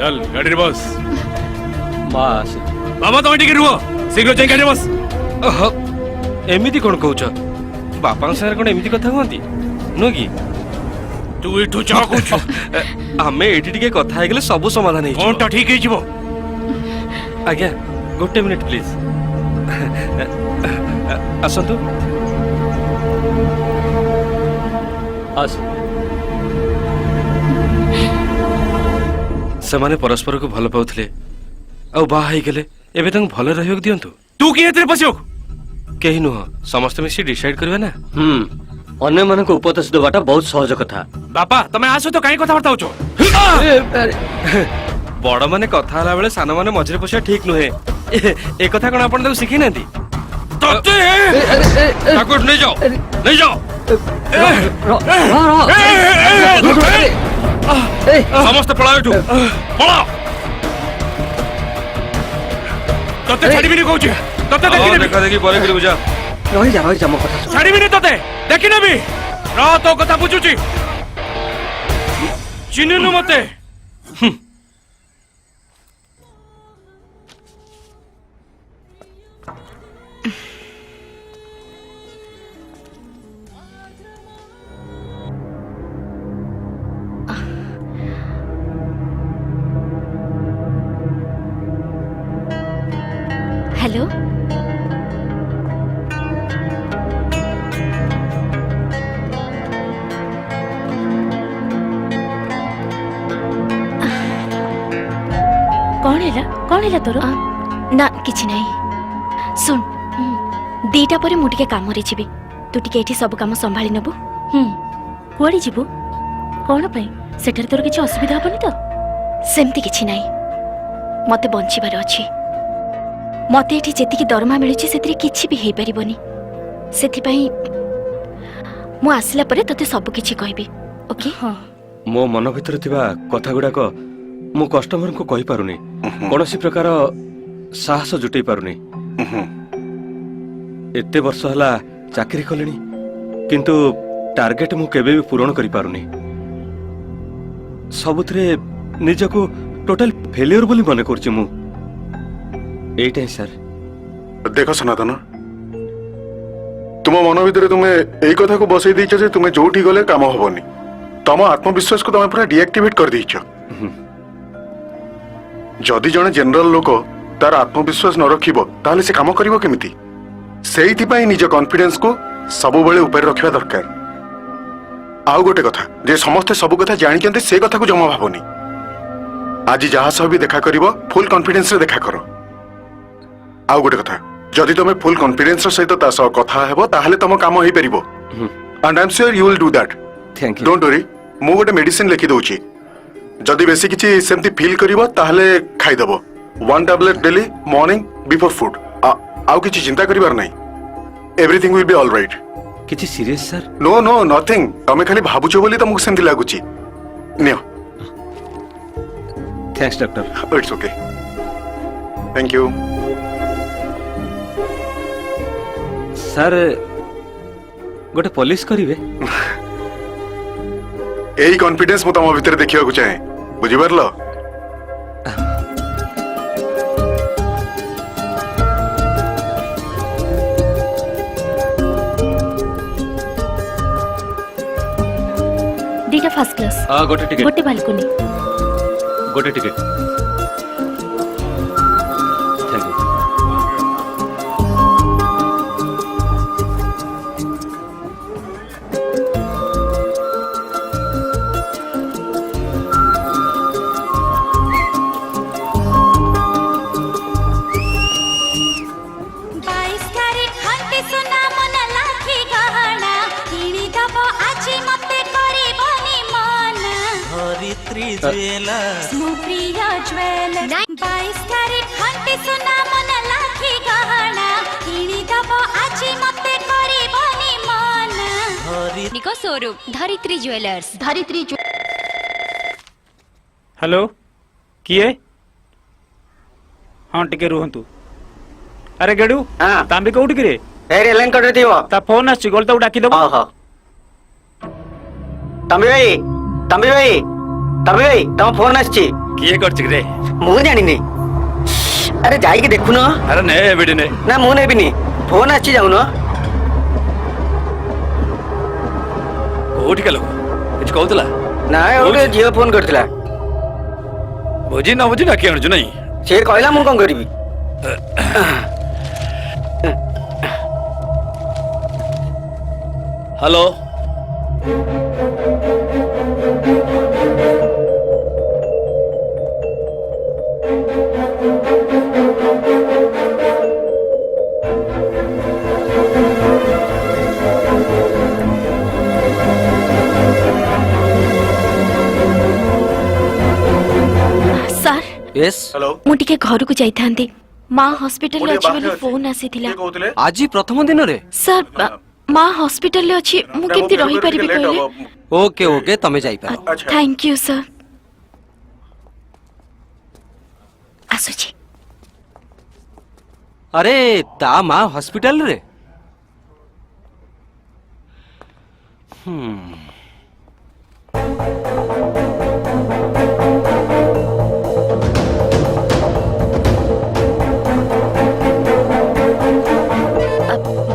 चल गाड़ी रे बस मास बाबा तुम टिके रुहो शीघ्र जाई गाड़ी बस एमिति कोन कहउछ बापा संगे कोन एमिति कथा हुंती नो की तू इठु जा कुछ हमें एठी टिके कथा हे गेले सब समाधान हे कोनटा ठीक हे जिवो आज्ञा गोटे मिनिट प्लीज आसंतु आस सेमाने परस्पर को भल पाउथले आ बाहा हे गेले एबे तंग भल रहयो दियंतु तू की एतरे पसियो केही नुह समस्त मिसी डिसाइड करबे ना अन्य मन को उपदेश देवाटा बहुत सहज कथा बापा तमे आसो तो काई कथा बर्ता होचो बड़ माने कथा हला बेले सान माने मझरे पसिया ठीक नुहे ए कथा कोन आपण ताको सिखि नांती तते ताको नहीं जाओ नहीं जाओ समस्त पळा एठू पळा तते छाड़ी बिनी कहूची तते देखि देखा देखी परे करी बुझा रही जा मो कथा छाड़ी बिनी तते देखि नेबी रा तो कथा बुझुची चिन्हनु मते हेलो कौन है तोर ନା କିଛି ନାହିଁ ଶୁଣ ଦିଟା ପରେ ମୁଁ ଟିକେ କାମରେ ଯିବି ତୁ ଟିକେ ଏଠି ସବୁ କାମ ସମ୍ଭାଳି ନେବୁ କୁଆଡେ ଯିବୁ କଣ ପାଇଁ ସେଠାରେ ତୋର କିଛି ଅସୁବିଧା ହବନି ତ ସେମିତି କିଛି ନାହିଁ ମତେ ବଞ୍ଚିବାର ଅଛି ମତେ ଏଠି ଯେତିକି ଦରମା ମିଳୁଛି ସେଥିରେ କିଛି ବି ହେଇପାରିବନି ସେଥିପାଇଁ ମୁଁ ଆସିଲା ପରେ ତତେ ସବୁ କିଛି କହିବି ଓକେ ମୋ ମନ ଭିତରେ ଥିବା କଥା ଗୁଡାକ ମୁଁ କଷ୍ଟମରଙ୍କୁ କହିପାରୁନି କୌଣସି ପ୍ରକାର ସାହସ ଜୁଟେଇ ପାରୁନି ଏତେ ବର୍ଷ ହେଲା ଚାକିରି କଲିଣି କିନ୍ତୁ ଟାର୍ଗେଟ ମୁଁ କେବେ ବି ପୂରଣ କରିପାରୁନି ସବୁଥିରେ ନିଜକୁ ଟୋଟାଲ ଫେଲିୟର ବୋଲି ମନେ କରୁଛି ମୁଁ এইটা স্যার ଦେଖ ସନାତନ ତୁମ ମନ ଭିତରେ ତୁମେ ଏଇ କଥାକୁ ବସେଇ ଦେଇଛ ଯେ ତୁମେ ଯୋଉଠି ଗଲେ କାମ ହବନି ତମ ଆତ୍ମବିଶ୍ୱାସକୁ ତମେ ପୁରା ଡିଆକ୍ଟିଭେଟ କରିଦେଇଛ ଯଦି ଜଣେ ଜେନେରାଲ ଲୋକ ତାର ଆତ୍ମବିଶ୍ୱାସ ନ ରଖିବ ତାହେଲେ ସେ କାମ କରିବ କେମିତି ସେଇଥିପାଇଁ ନିଜ କନଫିଡେନ୍ସକୁ ସବୁବେଳେ ଉପରେ ରଖିବା ଦରକାର ଆଉ ଗୋଟେ କଥା ଯେ ସମସ୍ତେ ସବୁ କଥା ଜାଣିଛନ୍ତି ସେ କଥାକୁ ଜମା ଭାବନି ଆଜି ଯାହା ସହ ବି ଦେଖା କରିବ ଫୁଲ କନଫିଡେନ୍ସରେ ଦେଖା କର ଆଉ ଗୋଟେ କଥା ଯଦି ତମେ ଫୁଲ କନଫିଡେନ୍ସର ସହିତ ତା ସହ କଥା ହେବ ତାହେଲେ ତମ କାମ ହେଇପାରିବ and I am sure you will do that thank you don't worry ମୁଁ ଗୋଟେ ମେଡିସିନ ଲେଖି ଦଉଛି ଯଦି ବେଶୀ କିଛି ସେମିତି ଫିଲ୍ କରିବ ତାହେଲେ ଖାଇଦେବ 1 tablet daily morning before food ଆଉ କିଛି ଚିନ୍ତା କରିବାର ନାହିଁ everything will be all right কিছু serious sir no no nothing तमे खाली भाबुछ बोली तमको सेमती लागुची नियो thanks doctor it's okay thank you sir গোটে পলিশ করিবে एई कॉन्फिडेंस मु तम भीतर देखिया को चाहे बुझी परलो ଦିଟା ଫାର୍ଷ୍ଟ କ୍ଲାସ୍ গোটে টিকেট ଗୋଟେ ବାଲକୋନି গোটে ticket thank you showroom Dharitri jewellers Dharitri hello किए हाँ टिके रुहंतु अरे गेडू तांबी कोउठी किरे एरे लाइन कट दियो ता फोन आछि गोल तो डाकी दबो ओहो तंबी भाई तम फोन आछि किए करछि रे मु जानि नै अरे जाई के देखु न अरे ने बेटी ने ना मु नेबिनी फोन आछि जाउ न कोठी केलो कुछ कहउतला ना ओटे जियो फोन करथिला बुझी न बुझी डाकी आणजु नै से कहला मु कोन करबी हेलो सर यस हेलो ମୁଁ ଟିକେ ଘରକୁ ଯାଇଥାନ୍ତି ମା ହସ୍ପିଟାଲରେ ଅଛି ବୋଲି ଫୋନ ଆସିଥିଲା कहउतले आज प्रथम दिन रे ସାର୍ ମା ହସ୍ପିଟାଲରେ ଅଛି ମୁଁ କେମିତି ରହିପାରିବି କହିଲେ ओके ओके तमे जाई पार अच्छा थैंक यू सर आसुची अरे ता मां हॉस्पिटल रे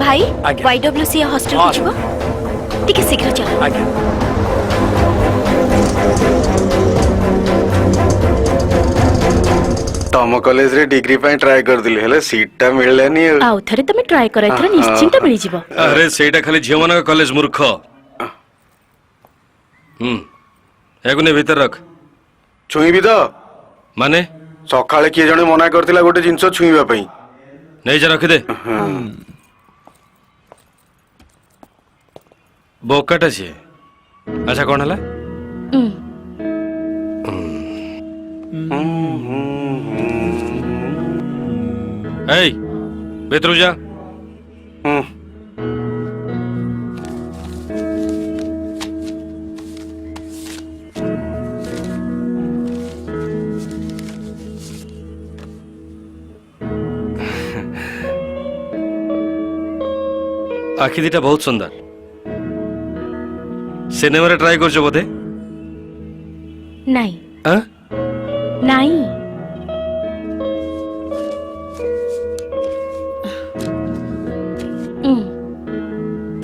भाई आज्ञा। वाईडब्ल्यूसी हॉस्टल हाँ। को जीव टिके शीघ्र चल आज्ञा तम कॉलेज रे डिग्री पाई ट्राई कर दिले हेले सीट टा मिललानी आउ थरे तमे ट्राई करा एथरा निश्चिंत मिली जिवो अरे सेटा खाली झियो मानक कॉलेज मूर्ख एगुने भीतर रख छुई भी तो माने ସକାଳେ କିଏ ଜଣେ ମନା କରିଥିଲା ଗୋଟେ ଜିନିଷ ଛୁଇଁବା ପାଇଁ। ନେଇଯା ରଖିଦେ। ବୋକାଟା ସିଏ। ଆଚ୍ଛା କଣ ହେଲା? ଏଇ ଭିତରକୁ ଯା। आखि दिटा बहुत सुंदर। सिनेमा रे ट्राई करछो बोधे? ନାଇଁ हां ନାଇଁ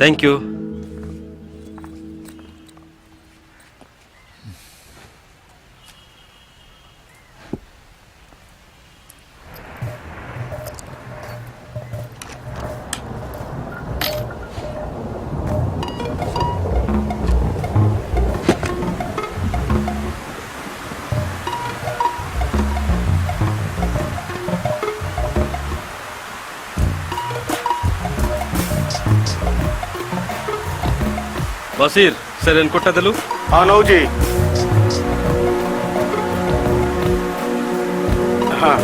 थैंक यू। बसीर से रेनकोटा देलु। हाँ नौजी। हाँ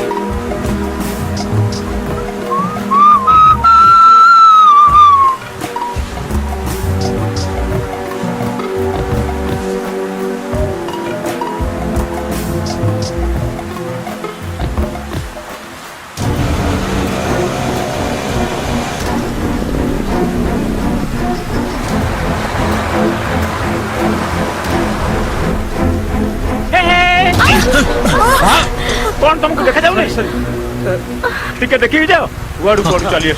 कौन तुमको देखा जाऊ नहीं? ठीक है देखिए जाओ वाड़ू कोड़ चलिए।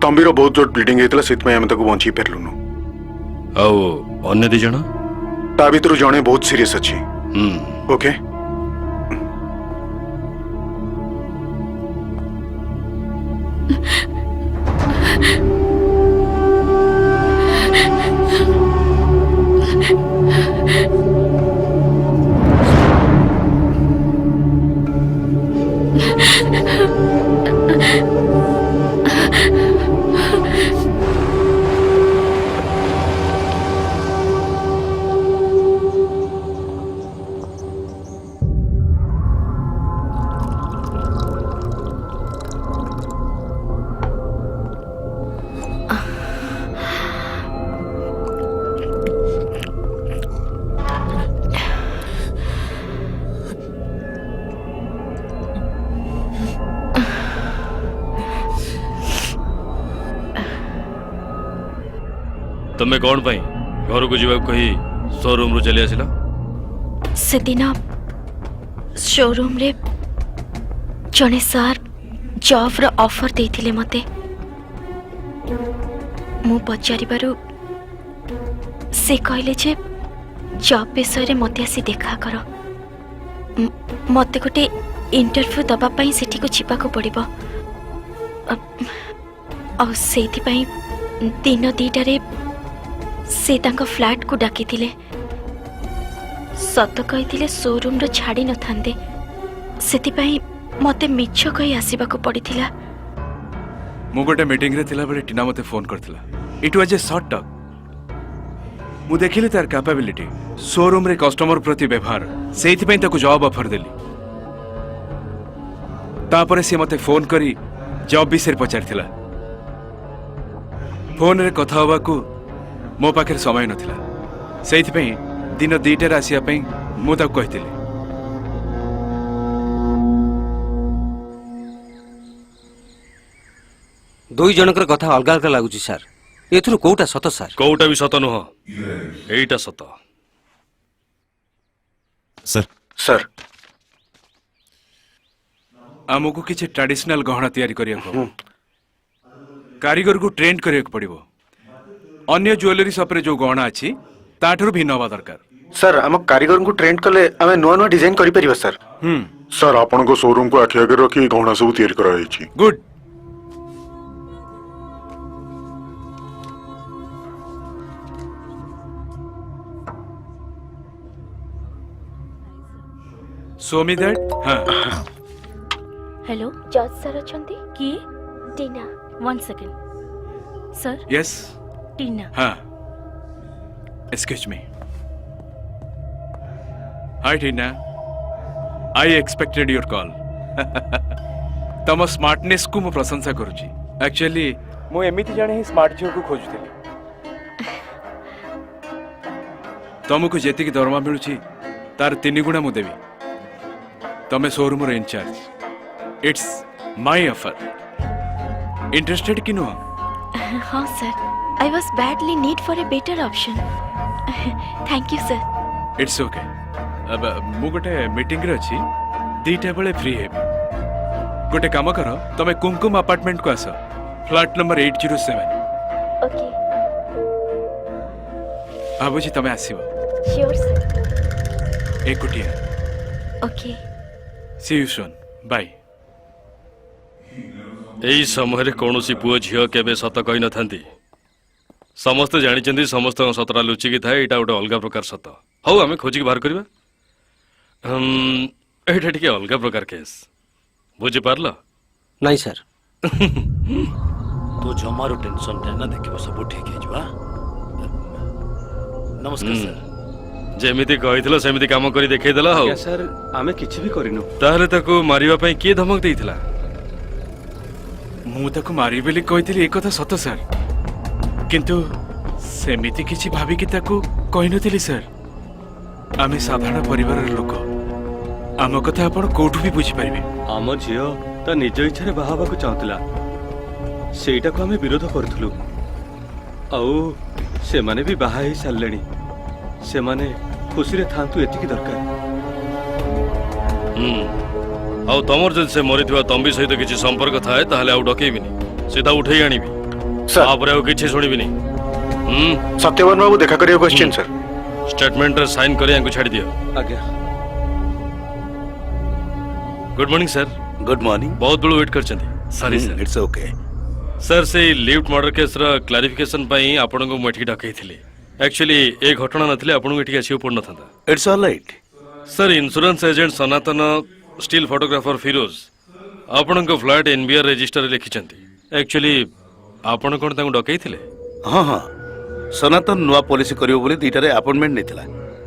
ତମ୍ବିର ବହୁତ ଜୋର ବ୍ଲିଡିଂ ହେଇଥିଲା, ସେଥିପାଇଁ ଆମେ ତାକୁ ବଞ୍ଚେଇ ପାରିଲୁନୁ। ଆଉ ଅନ୍ୟ 2 ଜଣ? ତା ଭିତରୁ ଜଣେ ବହୁତ ସିରିୟସ୍ ଅଛି। ଓକେ। ତମେ କଣ ପାଇଁ ଘରକୁ ଯିବାକୁ କହି ଶୋରୁମରୁ ଚାଲି ଆସିଲ? ସେଦିନ ଶୋରୁମରେ ଜଣେ ସାର୍ ଜବ୍ର ଅଫର ଦେଇଥିଲେ ମୋତେ। ମୁଁ ପଚାରିବାରୁ ସେ କହିଲେ ଯେ ଜବ୍ ବିଷୟରେ ମୋତେ ଆସି ଦେଖା କର। ମୋତେ ଗୋଟେ ଇଣ୍ଟରଭ୍ୟୁ ଦେବା ପାଇଁ ସେଠିକୁ ଯିବାକୁ ପଡ଼ିବ। ଆଉ ସେଇଥିପାଇଁ ଦିନ 2ଟାରେ ସେ ତାଙ୍କ ଫ୍ଲାଟକୁ ଡାକିଥିଲେ। ସତ କହିଥିଲେ ଶୋରୁମର ଛାଡ଼ି ନଥାନ୍ତେ, ସେଥିପାଇଁ ମୋତେ ମିଛ କହି ଆସିବାକୁ ପଡ଼ିଥିଲା। ମୁଁ ଗୋଟେ ମିଟିଂରେ ଥିଲାବେଳେ ଟିନା ମୋତେ ଫୋନ୍ କରିଥିଲା। It was A short talk. ମୁଁ ଦେଖିଲି ତାର କ୍ୟାପାବିଲିଟି, ଶୋରୁମରେ କଷ୍ଟମର ପ୍ରତି ବ୍ୟବହାର, ସେଇଥିପାଇଁ ତାକୁ ଜବ୍ ଅଫର ଦେଲି। ତାପରେ ସେ ମୋତେ ଫୋନ୍ କରି ଜବ୍ ବିଷୟରେ ପଚାରିଥିଲା। ଫୋନରେ କଥା ହେବାକୁ ମୋ ପାଖରେ ସମୟ ନଥିଲା, ସେଇଥିପାଇଁ ଦିନ 2ଟାରେ ଆସିବା ପାଇଁ ମୁଁ ତାକୁ କହିଥିଲି। ଦୁଇ ଜଣଙ୍କର କଥା ଅଲଗା ଅଲଗା ଲାଗୁଛି ସାର୍। ଏଥିରୁ କୋଉଟା ସତ ସାର୍? କୋଉଟା ବି ସତ ନୁହଁ, ଏଇଟା ସତ। ସାର୍ ଆମକୁ କିଛି ଟ୍ରାଡିସନାଲ ଗହଣା ତିଆରି କରିବାକୁ ହେବ। କାରିଗରକୁ ଟ୍ରେନ୍ କରିବାକୁ ପଡ଼ିବ। ଅନ୍ୟ ଜୁଏଲାରୀ ସପରେ ଯୋଉ ଗହଣା ଅଛି ତାଠାରୁ ଭିନ୍ନ ହେବା ଦରକାର। ସାର୍ ଆମ କାରିଗରଙ୍କୁ ଟ୍ରେନ୍ କଲେ ଆମେ ନୂଆ ନୂଆ ଡିଜାଇନ୍ କରିପାରିବା ସାର୍। ସାର୍ ଆପଣଙ୍କ ଶୋରୁମକୁ ଆଖି ଆଗରେ ରଖି ଗହଣା ସବୁ ତିଆରି କରାଯାଇଛି। Good. Show me that. Hello, जज सर अछंती? किए? टीना। 1 second sir. Yes. Tina. Excuse me. Hi Tina. I expected your call. तम स्मार्टनेस को मु प्रशंसा करूची। एक्चुअली मु एमिति जाने ही स्मार्ट झियो को खोजुथिली। तुमको जेति की दरमा मिलुची तार 3 गुणा मु देवी। तमे शोरूम रो in-charge. It's my offer. Interested कि नो? हाँ sir, I was badly need for a better option. Thank you sir. It's okay. अब मु गोटे मीटिंग रे अछि, 2टा बेले फ्री हेबी। गोटे काम करो, तमे कुमकुम अपार्टमेंट को आस, फ्लैट नंबर 807। ओके। भाबुची तमे आसीबो। Sure sir. एकुटिया। Okay. See you soon. Bye. एई समय रे कोनोसी पुओ झियो केबे सत कहि न थांती। समस्त जानिचंदी समस्त सतरा लुचि की थाए, एटा गोटे अलगा प्रकार सत। हौ आमे खोजी के बाहर करबा। एटा ठीक अलगा प्रकार केस। बुझि पारला? नहीं सर। तो जमारो टेंशन ना देखिबो सब ठीक हे जवा। नमस्कार सर। जेमिति कहितलो सेमिति काम करी देखै देला हो। सर आमे किछि भी करिनु। ताहले ताको मारिबा पई के धमक देइथिला? मु ताको मारी बेली कहितली एक कथा सत सर, किंतु सेमिति किछि भाबी कि ताको कहिनथिली सर। आमे साधारण परिवार लोक, आम कथा आपण कोठु भी बुझी परिबे। आम झियो ता निज इच्छा रे बाहाबा को चाहतला, सेटा को आमे विरोध करथलु। आउ से माने भी बाहा ही साललेनी। से माने खुशी रे थांतु एतिकी दरकार। आउ तमर जद से मरिथिबा तंबी सहित किछि संपर्क थाए ताहले आउ डकेबिनी, सीधा उठै आनिबी। सर तापर आउ किछि सुनिबिनी सत्यवान बाबू देखा करियो क्वेश्चन सर स्टेटमेंट रे साइन करि आंकु छाडी दियो आज्ञा good morning sir good morning बहुत बड़ वेट करछन्ती sorry sir it's okay sir से लिफ्ट मर्डर केस रा क्लारिफिकेशन पई आपन को मठी डकैथिले एक्चुअली ए घटना नथिले आपन को एठी आसीउ पड़ नथांता it's all right sir insurance agent Sanatan steel photographer Firoz आपन को फ्लैट एनबीआर रजिस्टर लिखिचंती एक्चुअली आपन कोन तांको डकैथिले हाँ हाँ सनातन नुआ पॉलिसी करियो बोली दीटारे अपॉइंटमेंट नेथिला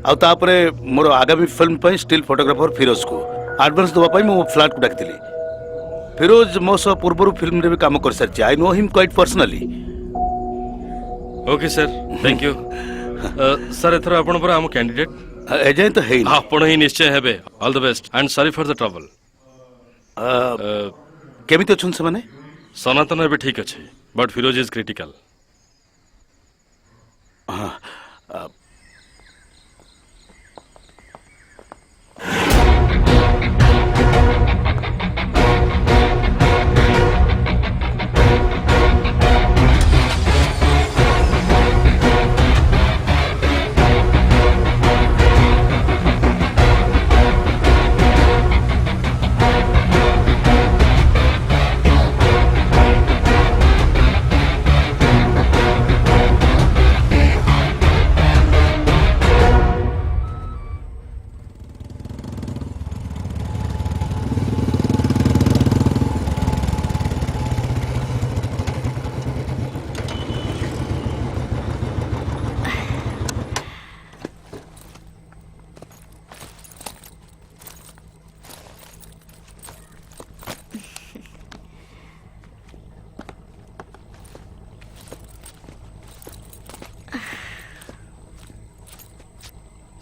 आ तापरे मोर आगामी फिल्म पई स्टील फोटोग्राफर फिरोज को एडवांस दवा पई मो फ्लैट को डाकतिली फिरोज मो सह पूर्वरु फिल्म रे भी काम कर सारछि I know him quite personally okay sir thank you sir एथर आपन पर हम कैंडिडेट एजेंट तो है आपण ही निश्चय हेबे all the best and sorry for the trouble केमिति अछन से माने सनातन एबे ठीक अछि but Firoz is critical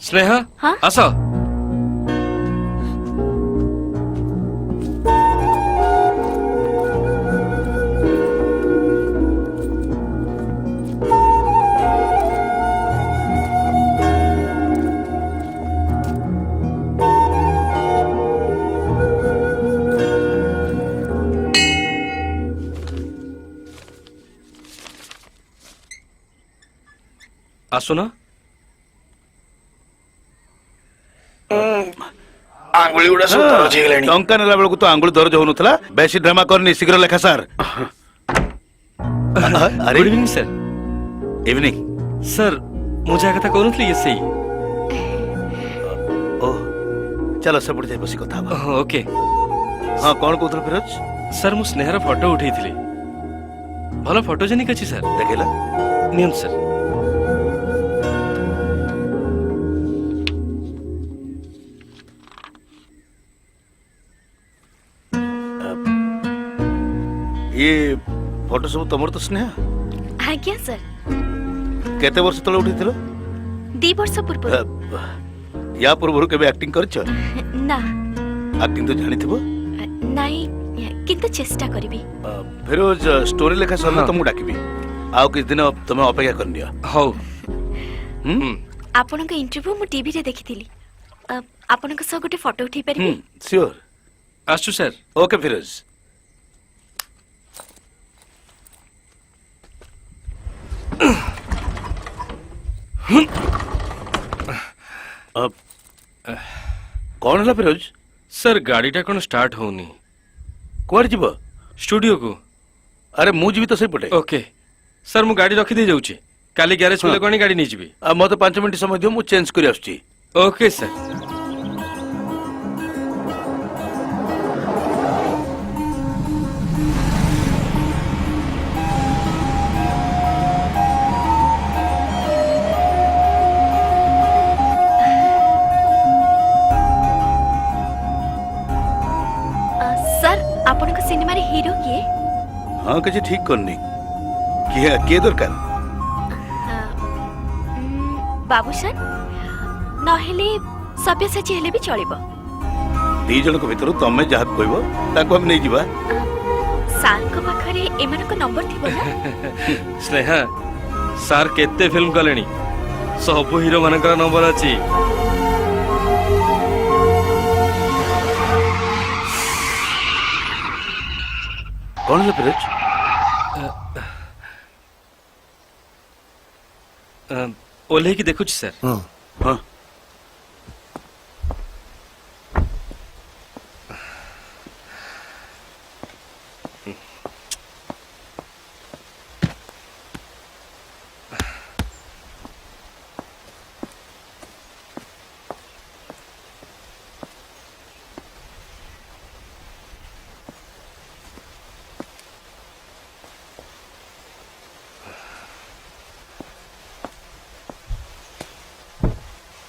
Sneha हाँ? आसा आसुना आंगुली गुड़ा सब दरज हेगलानी टंका नेला बेलको तो आंगुली दरज होनुतला बेसी ड्रामा करनी शीघ्र लेखा सर अरे good evening sir evening sir मुझे कथा कहनुतली ये सही ओ चलो सब जाय बसी कथा बा ओके हां कोन कहतल फिरोज सर मु स्नेहर फोटो उठैथिली भलो फोटोजेनिक अछि सर देखेला नियम सर ये फोटो सब तमर तो स्नेहा आज्ञा सर केते वर्ष तले उठिथिलो 2 वर्ष पूर्व या पूर्वरु केबे एक्टिंग करछ ना एक्टिंग तो जानिथिबो नाही किंतु चेष्टा करबी फिरोज स्टोरी लेखा सरला तुमको डाकिबी आउ किछ दिन तुम अपेक्षा करनिया हौ आपनक इंटरव्यू मु टीवी रे देखिथिली आपनक सह गोटे फोटो उठै परिबी श्योर आसु सर ओके फिरोज अब कौन है फिरोज सर गाड़ीटा कौन स्टार्ट होनी कुआर जीव स्टूडियो को अरे मु जीवी तो सही पटे ओके सर मु गाड़ी रखी दे जाउची काली गैरेज पे कोनी गाड़ी नहीं जीवी मते 5 मिनिट समय दियो मु चेंज करी आछी ओके सर आपनक सिनेमा रे हीरो किए हां कजे ठीक करनी के दरकार बाबूसन नहेले सब्यसाची हेले भी चलिबो दी जन को भीतर तमे जहा कहबो ताको हम नै जीवा सार को पाखरे एमन को नंबर थिबो ना स्नेहा सार केते फिल्म कलेनी सब हीरो मानकर नंबर अछि कौन है फिरोज ଓହ୍ଲେଇକି ଦେଖୁଛି ସାର୍। ହଁ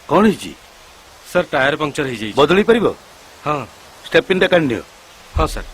କଣ ହେଇଛି ସାର୍ ଟାୟାର ପଙ୍କ୍ଚର ହେଇଯାଇଛି। ବଦଳେଇ ପାରିବ? ହଁ ଷ୍ଟେପ୍ ଇନ୍ ଟା କାଢି ନିଅ। ହଁ ସାର୍।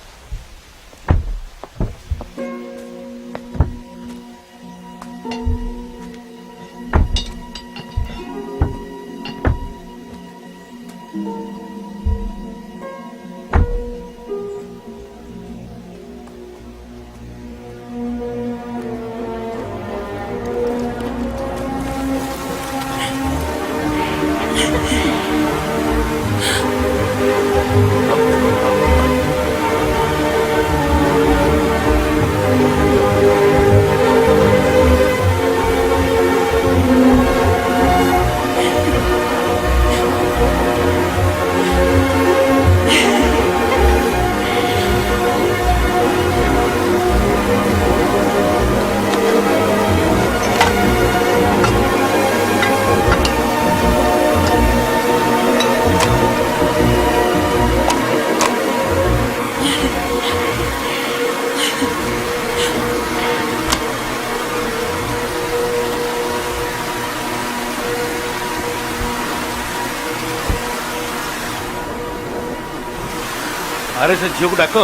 अरे से झील को डाक।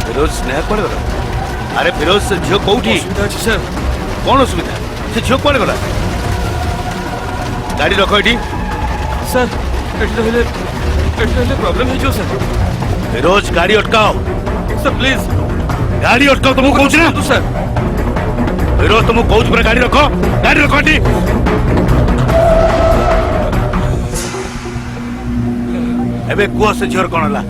फिरोज स्नेह कौन गला? अरे फिरोज से झील कौटी? असुविधा अछि सर। कौन असुविधा? से झील कौन गला? गाड़ी रख एठी। सर एठी रहले प्रॉब्लम है जो सर। फिरोज गाड़ी अटकाओ। सर प्लीज गाड़ी अटकाओ तुमको कहूछ ना। तो सर फिरोज तुमको कहूछ पूरा गाड़ी रखो। गाड़ी रखो एठी। एबे कुआ से झील कौन हला?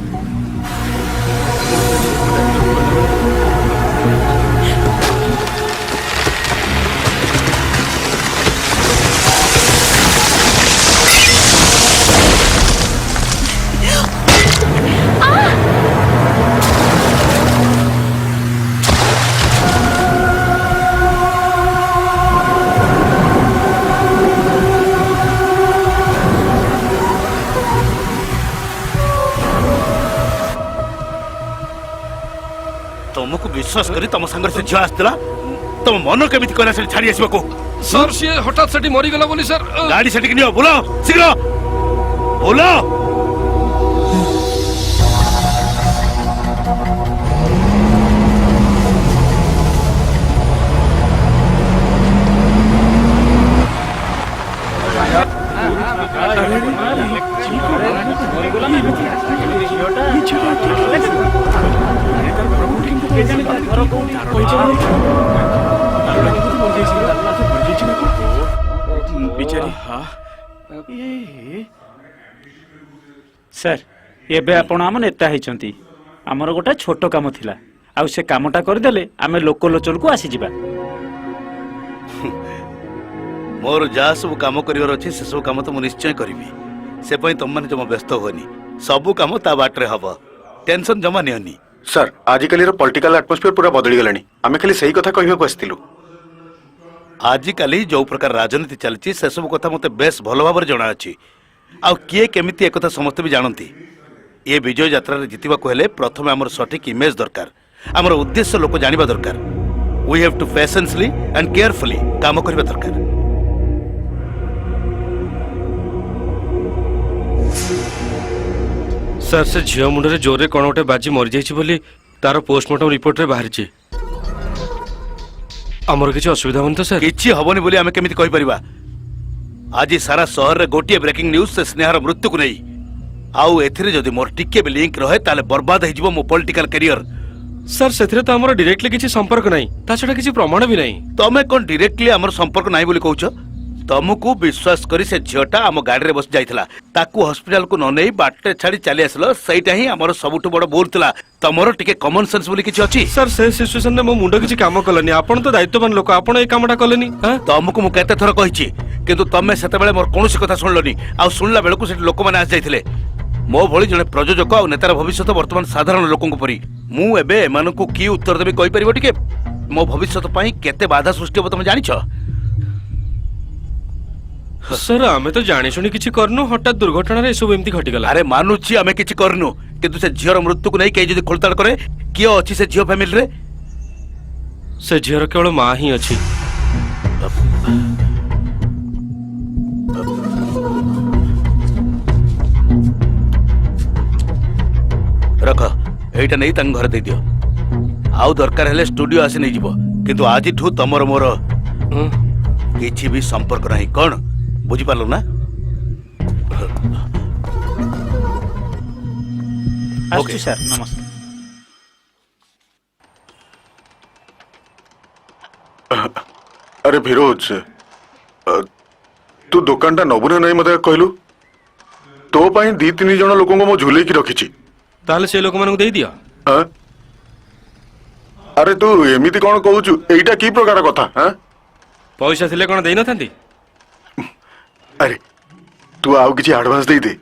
तुमको विश्वास करी तुम संग से झील आसला तुम मन केमिति कहला से छाड़ी आसीबा को? सर सी हठात सेठी मरी गला बोली सर। गाड़ी सेठी नियो बोलो शीघ्र बोलो। सर एबे आपण आम नेता होइचंती हमर गोटा छोट काम थिला आ से कामटा कर देले आमे लोक लोचन को आसी जिबा। मोर जा सब काम करिवर अछि से सब काम तो मु निश्चय करिवि। से पई तुम माने जमा व्यस्त होनी सब काम ता बाटरे हबो। टेंशन जमा नियनी। सर आजिकल पॉलिटिकल एटमॉस्फेयर पूरा बदली गलानी। आमे खाली सही कथा कहबा को आस्तिलु। आजिकाली जो प्रकार राजनीति चलती से सब कथा मते बेस भल भाव जना अछि। आ किए केमिति एक कथा समस्त भी जानती। ये विजय यात्रा रे जितिबा को हेले प्रथम हमर सटीक इमेज दरकार। हमर उद्देश्य लोक जानिबा दरकार। We have to patiently and carefully काम करबा दरकार। सर से झियो मुंडरे जोरे कोन गोटे बाजी मरि जाइछि बोली तार पोस्टमार्टम रिपोर्ट रे बाहर छि। हमर किछि असुविधा होन तो सर? किछि हबनी बोली हमें केमिति कहि परिबा। आज सारा शहर रे गोटिए ब्रेकिंग न्यूज से स्नेहर मृत्यु को नहीं आउ एथिरे जदि मोर टिके भी लिंक रहे ताले बर्बाद हो जिवो मो पॉलिटिकल करियर। ସାର୍ ସେଥିରେ ତ ଆମର ଡିରେକ୍ଟଲି କିଛି ସମ୍ପର୍କ ନାହିଁ ତା ଛଡା କିଛି ପ୍ରମାଣ ବି ନାହିଁ। ତମେ କଣ ଡିରେକ୍ଟଲି ଆମର ସମ୍ପର୍କ ନାହିଁ ବୋଲି କହୁଛ? ତମକୁ ବିଶ୍ୱାସ କରି ସେ ଝିଅଟା ଆମ ଗାଡିରେ ବସି ଯାଇଥିଲା, ତାକୁ ହସ୍ପିଟାଲକୁ ନ ନେଇ ବାଟରେ ଛାଡି ଚାଲି ଆସିଲ, ସେଇଟା ହିଁ ଆମର ସବୁଠୁ ବଡ ଭୁଲ ଥିଲା। ତମର ଟିକେ କମନ ସେନ୍ସ ବୋଲି କିଛି ଅଛି? ସାର୍ ସେ ସିଚୁଏସନରେ ମୋ ମୁଣ୍ଡ କିଛି କାମ କଲେନି। ଆପଣ ତ ଦାୟିତ୍ୱବାନ ଲୋକ, ଆପଣ ଏଇ କାମଟା କଲେନି। ତମକୁ ମୁଁ କେତେ ଥର କହିଛି, କିନ୍ତୁ ତମେ ସେତେବେଳେ ମୋର କୌଣସି କଥା ଶୁଣିଲନି। ଆଉ ଶୁଣିଲା ବେଳକୁ ସେଠି ଲୋକମାନେ ଆସି ଯାଇଥିଲେ। ମୋ ଭଳି ଜଣେ ପ୍ରଯୋଜକ ଆଉ ନେତାର ଭବିଷ୍ୟତ ବର୍ତ୍ତମାନ ସାଧାରଣ ଲୋକଙ୍କ ପରି। ମୁଁ ଏବେ ଏମାନଙ୍କୁ କି ଉତ୍ତର ଦେବି କହିପାରିବ ଟିକେ? ମୋ ଭବିଷ୍ୟତ ପାଇଁ କେତେ ବାଧା ସୃଷ୍ଟି ହେବ ତମେ ଜାଣିଛ? ସାର୍ ଆମେ ତ ଜାଣିଶୁଣି କିଛି କରିନୁ, ହଠାତ୍ ଦୁର୍ଘଟଣାରେ ଏସବୁ ଏମିତି ଘଟିଗଲା। ଆରେ ମାନୁଛି ଆମେ କିଛି କରିନୁ, କିନ୍ତୁ ସେ ଝିଅର ମୃତ୍ୟୁକୁ ନେଇ କେହି ଯଦି ଖୋଳତାଡ଼ କରେ, କିଏ ଅଛି ସେ ଝିଅ ଫ୍ୟାମିଲିରେ? ସେ ଝିଅର କେବଳ ମା ହିଁ ଅଛି। ରଖ, ଏଇଟା ନେଇ ତାଙ୍କ ଘରେ ଦେଇଦିଅ। ଆଉ ଦରକାର ହେଲେ ଷ୍ଟୁଡିଓ ଆସି ନେଇଯିବ, କିନ୍ତୁ ଆଜିଠୁ ତମର ମୋର କିଛି ବି ସମ୍ପର୍କ ନାହିଁ। କଣ ବୁଝିପାରିଲ ନା? ଆସୁଛି ସାର୍, ନମସ୍କାର। ଆରେ ଫିରୋଜ, ତୁ ଦୋକାନଟା ନବୁ ନା ନାହିଁ ମତେ କହିଲୁ? ତୋ ପାଇଁ 2-3 ଜଣ ଲୋକଙ୍କୁ ମୁଁ ଝୁଲେଇକି ରଖିଛି। ତାହେଲେ ସେ ଲୋକମାନଙ୍କୁ ଦେଇଦିଅ। ଆରେ ତୁ ଏମିତି କଣ କହୁଛୁ? ଏଇଟା କି ପ୍ରକାର କଥା? ପଇସା ଥିଲେ କଣ ଦେଇନଥାନ୍ତି? ଆରେ ତୁ ଆଉ କିଛି ଆଡଭାନ୍ସ ଦେଇଦେ।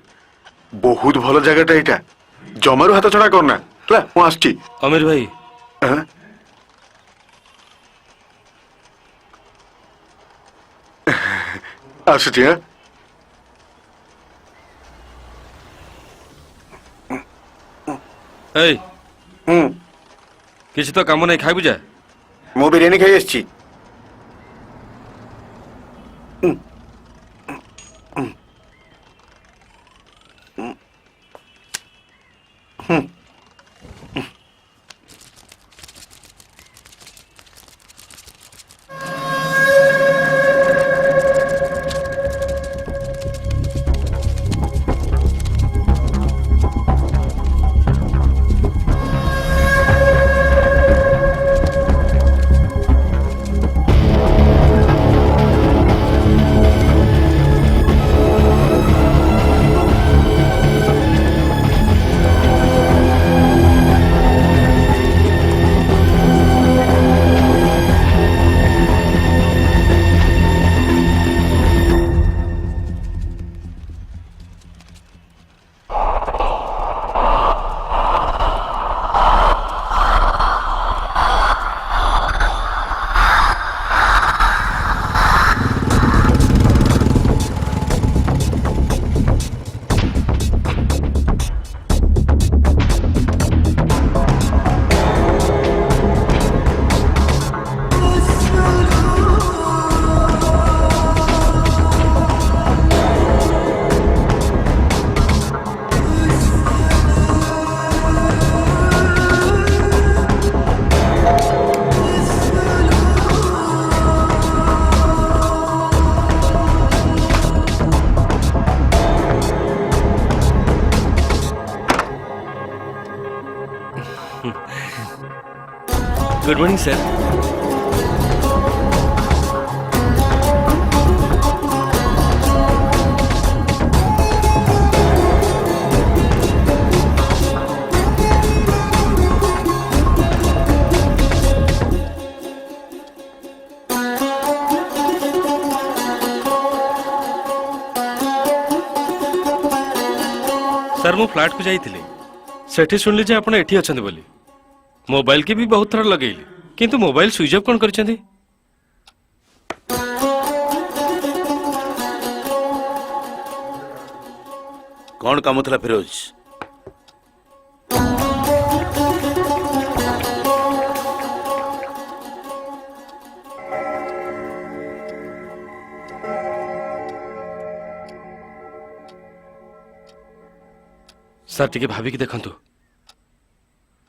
ବହୁତ ଭଲ ଜାଗାଟା ଏଇଟା, ଜମାରୁ ହାତ ଛଡା କରନା ହେଲା। ମୁଁ ଆସୁଛି। ଅମିର ଭାଇ, ଆସୁଛି। ଏଇ କିଛି ତ କାମ ନାହିଁ, ଖାଇବୁ ଯା। ମୁଁ ବିରିୟାନୀ ଖାଇ ଆସିଛି। Good morning sir. सर मु फ्लैट को जाइथिली, सेठी सुनली जे आपण एठी अछंती बोली। मोबाइल की भी बहुत थर लगेली, किंतु मोबाइल स्विच ऑफ कौन करछंती? कौन काम थला फिरोज? सर टिके भाभी की देखंतु,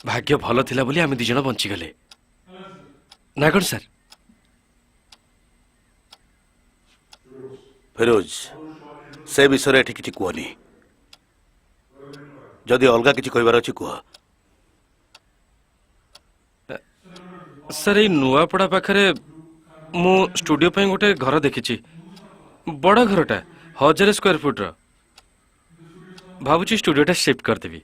भाग्य भल थिला बोली आमे दिजण बंची गले ना कौन सर? फिरोज से विषय एठी किछि कहनी, जदि अलगा किछि कहबार अछि कह। सर ये नुआपड़ा पाखरे मु स्टूडियो पे गोटे घर देखी बड़ घरटा 1000 स्क्वायर फुट भावुची स्टूडियोटा शिफ्ट करदेवी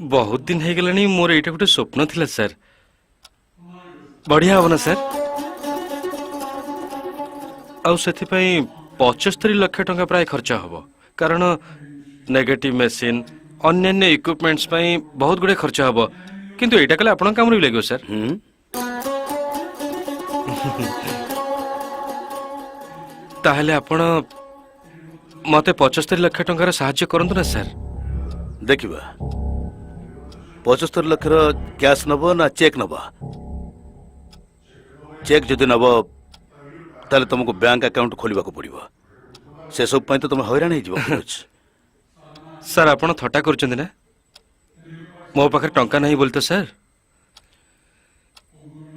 बहुत दिन हो गलानी मोर एटा गोटे स्वप्न थिला सर बढ़िया हम ना सर आउ से 75 लाख टंका प्राय खर्च हम कारण नेगेटिव मेसीन अन्य इक्विपमेंट्स बहुत गुड़े खर्च हम किंतु एटा कले आपण काम लगे सर ताहले आपण मते 75 लाख टंकार साहाय्य करंतु ना सर देखिबा 75 लाख कैश नब ना चेक नब चेक जदि नब ताले तुमको बैंक अकाउंट खोलिबा को पड़िबो से सब पई तो तुम हैरान हे जीवो सर आपण थट्टा करचंदी ना मो पाखे टंका नहीं बोलते सर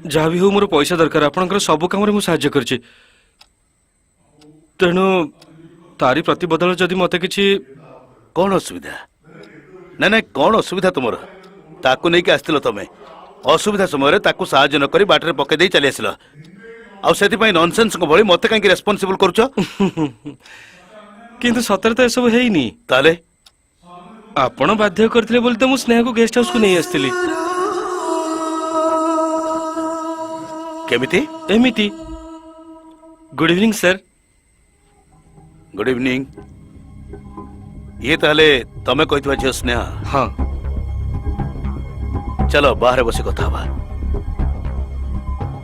जहाँ भी हो मोर पैसा दरकार आपनकर सब काम रे मु साहाय्य करछि तेणु तारी प्रति बदल जदि मते किछि कौन असुविधा ना ना कौन असुविधा तुमर ताकू नहीं के आस्तिलो तमे असुविधा समय रे ताकू साहाय्य न करी बाटरे पके देई चली आसिलो आ सेति पई नॉनसेंस को भली मते कांकी रेस्पोंसिबल करछो किंतु सतर तो सब हेइनी ताले आपण बाध्य करथिले बोलते मु स्नेह को गेस्ट हाउस को नहीं आस्तिली केमिति एमिति good evening sir good evening ये ताले तमे कहितवा जे स्नेहा हाँ चलो बाहर बसे कथा बा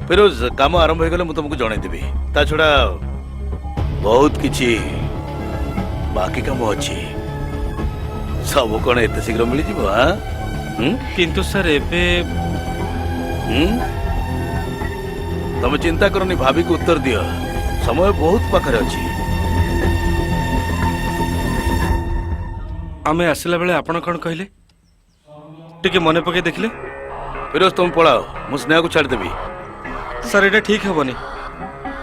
फिरोज काम आरंभ हो गले मु तुमको जणाई देबी ता छडा बहुत किछि बाकी काम अछि सब कोन एते शीघ्र मिली जीवो हां किंतु सर एबे तमे चिंता करनी भाभी को उत्तर दियो समय बहुत पाखरे अछि आमे आसिला बेले आपण कोन कहले टिके मने पके देखले फिरोज तुम पळाओ मु स्नेहा को छाड़ देबी सर एटा ठीक हेबनी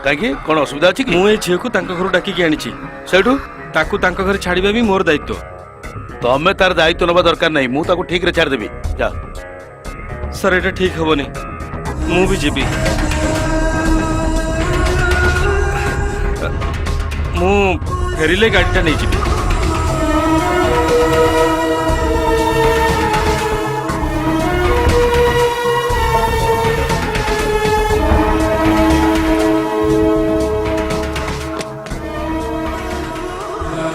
काकी कोन असुविधा अछि कि मु ए झियो को तांका घर डाकी के आनिछि सेठू ताकू तांका घर छाड़ीबा भी मोर दायित्व तमे तार दायित्व नबा दरकार नहीं मु ताको ठीक रे छाड़ देबी जा सर एटा ठीक हेबनी मु भी जीबी मु फेरिले गाड़ीटा नहीं जीबी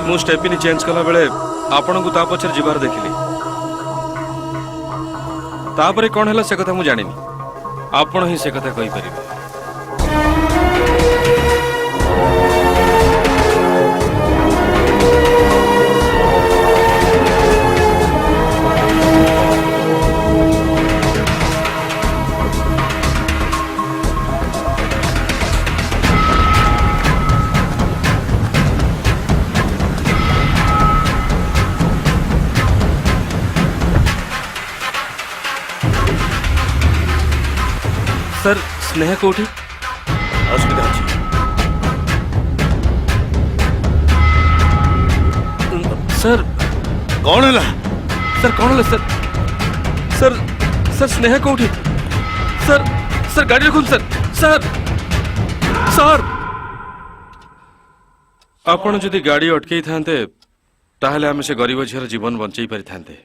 मु स्टेपिनी चेंज कला बेले आपण को ता पछर जीवार देखिली तापरे कोन हला से कथा मु जानिनी आपण ही से कथा कहि परिबे सर स्नेह कोठी असुविधा अछि सर कौन हला सर कौन हला सर सर सर स्नेह कोठी सर सर गाड़ी रखुन सर सर सर आपण जदि गाड़ी अटकई थांते ताहले आमे से गरीब झीर जीवन बंचई पारि थांते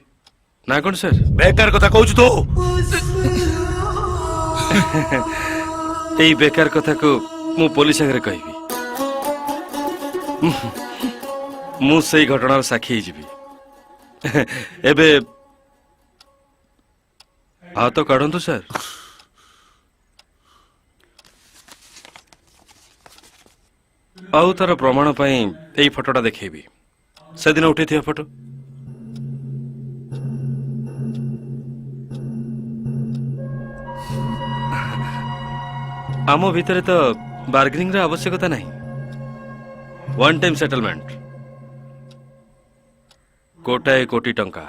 ना कोन सर बेकार कथा कहू तो এই বেকার কথা को मु पुलिस आगे कहबी मु सेई घटनार साक्षी जीबी एबे हाथ तो काढंतु सर आउ तार प्रमाण पई एई फोटोटा देखेबी से दिन उठे फोटो आम भितर तो बार्गेनिंग आवश्यकता नहीं वन टाइम सेटलमेंट कोटाए कोटी टंका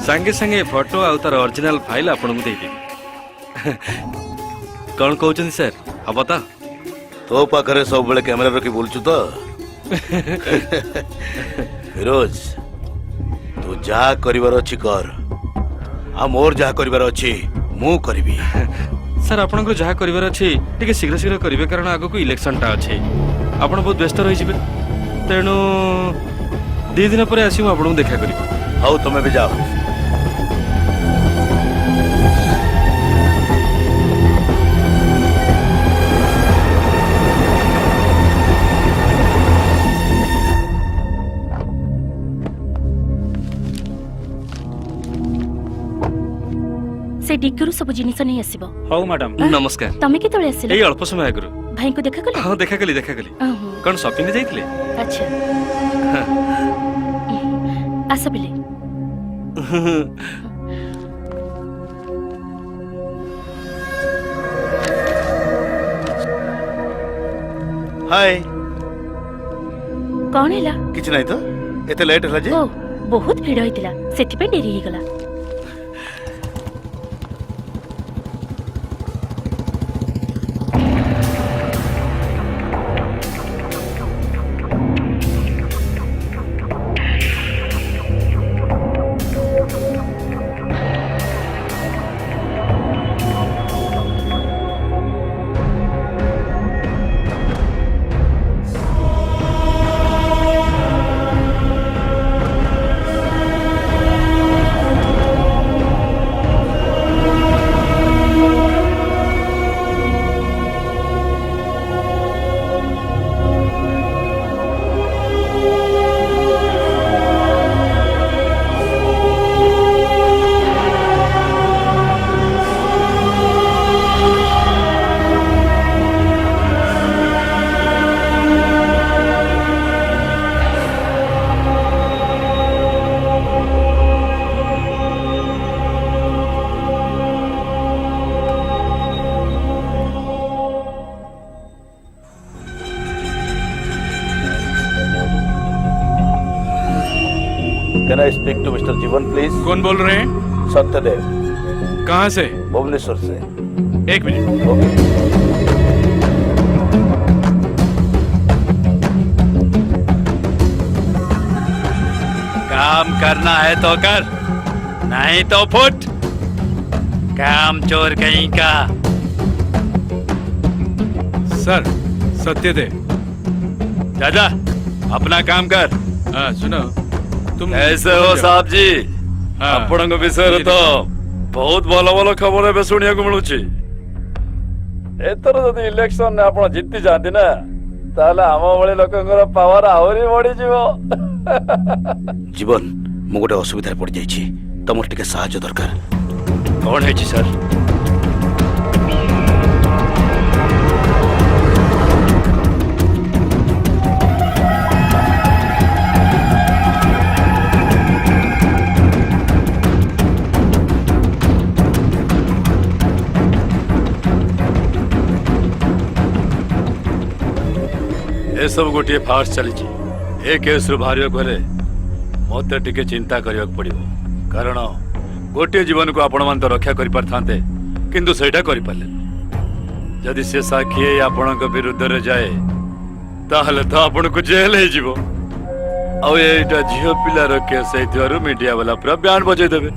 संगे संगे फोटो आउ तार ओरिजिनल फाइल आपन को देदेबी कौन कहउछन सर अब बता तो पाखरे सब बेले कैमरा रखी बोलछु तो फिरोज तू जा करिवार अछि कर आ मोर जहा करिवार अछि मु करबी। ସାର୍ ଆପଣଙ୍କର ଯାହା କରିବାର ଅଛି ଟିକେ ଶୀଘ୍ର ଶୀଘ୍ର କରିବେ କାରଣ ଆଗକୁ ଇଲେକ୍ସନଟା ଅଛି। ଆପଣ ବହୁତ ବ୍ୟସ୍ତ ରହିଯିବେ ତେଣୁ 2 ଦିନ ପରେ ଆସି ମୁଁ ଆପଣଙ୍କୁ ଦେଖା କରିବି। ହଉ ତମେ ବି ଯାଅ। ସେ ଡିକିରୁ ସବୁ ଜିନିଷ ନେଇ ଆସିବ। ହଉ ମ୍ୟାଡାମ। ନମସ୍କାର। ତମେ କେତେବେଳେ ଆସିଲ? ଏଇ ଅଳ୍ପ ସମୟ ଆଗରୁ। ଭାଇଙ୍କୁ ଦେଖା କଲ? ହଁ ଦେଖା କଲି। କଣ ସପିଂରେ ଯାଇଥିଲେ? ଆଚ୍ଛା ଆସ ବିଲେ। ହାय। କଣ ହେଲା? କିଛି ନାହିଁ ତ ଏତେ ଲେଟ୍ ହେଲା ଯେ। ଓ ବହୁତ ଭିଡ଼ ହେଇଥିଲା ସେଥିପାଇଁ ଡେରି ହେଇଗଲା। Can I speak to Mr. जीवन प्लीज? कौन बोल रहे हैं? सत्यदेव। कहाँ से? भुवनेश्वर से। 1 मिनट। ओके। काम करना है तो कर, नहीं तो फुट। काम चोर कहीं का। सर सत्यदेव। दादा अपना काम कर। हाँ सुनो तुम ऐसे हो साहब जी हाँ। आपण विषय तो बहुत भल भल खबर एवं शुणा मिलूची। एथर जदि इलेक्शन आप जीति जाती ना ताले आम भली लोकंकर पावर आहरी बढ़ी जीवन मु गोटे असुविधा पड़ जाइछि तमर टिके सहायता दरकार। कौन है सर? ए सब गोटे फार्स चली ए केस रु बाहर गले मत टिके चिंता करने पड़ो कारण गोटे जीवन को आपण मान तो रक्षा कर पारथांते किंतु सेटा करि पाले जदि से साक्षी आपण विरुद्ध रे जाए ताहले तो आपण को जेल हे जीवो आ एटा झियो पिलार केस हेतिवारु मीडिया वाला पूरा बयान बजे देबे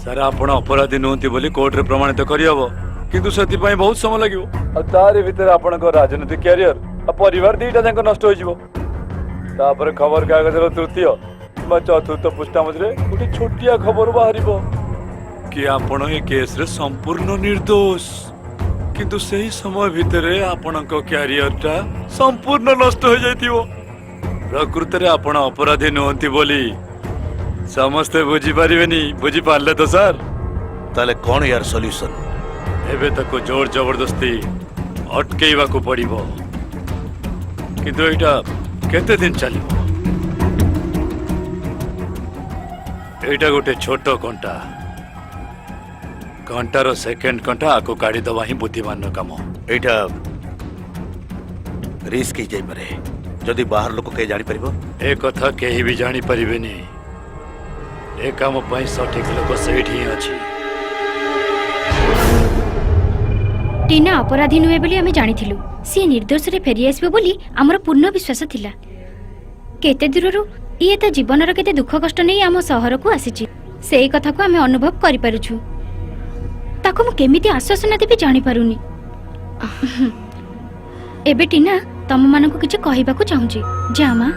सर आपण अपराधी नोंती बोली कोर्ट रे प्रमाणित करियबो किंतु सेति पई बहुत समय लागिवो आ तारि भीतर आपण को राजनीतिक कैरियर आ परिवार दीटा जाक नष्ट हो जीवो तापर खबर कागज रो तृतीय किंबा चतुर्थ पृष्ठा मझे गोटे छोटिया खबर बाहरिबो कि आपण ए केस रे संपूर्ण निर्दोष किंतु सही समय भितरे आपणको कैरियरटा संपूर्ण नष्ट हो जाइतिबो प्रकृत रे आपण अपराधी नोंती बोली समस्ते बुझी पारिबेनी बुझी पारले तो सर ताले कोन यार सॉल्यूशन एबे तक जोर जबरदस्ती अटकेइबा को पड़िबो किंतु एटा केते दिन चलिबो एटा गोटे छोटो कंटा कंटार सेकेंड कंटा आको काढ़ी दवा ही बुद्धिमान काम एटा रिस्क ही जाई पारे जदि बाहर लोक के जानि परिबो ए कथा केही भी जानि परिबेनी ए काम पई सठिक लोक सेठी अछि टीना अपराधी नुहे बोली आमे जानिथिलु सी निर्दोष रे फेरी आसबो बोली हमर पूर्ण विश्वास थिला केते दूररु इए ता जीवनर केते दुख कष्ट नै आम शहर को आसीची ସେଇ କଥାକୁ ଆମେ ଅନୁଭବ କରିପାରୁଛୁ। ତାକୁ ମୁଁ କେମିତି ଆଶ୍ୱାସନା ଦେବି ଜାଣିପାରୁନି। ଏବେ ଟିନା ତମମାନଙ୍କୁ କିଛି କହିବାକୁ ଚାହୁଁଛି। ଯା ମା।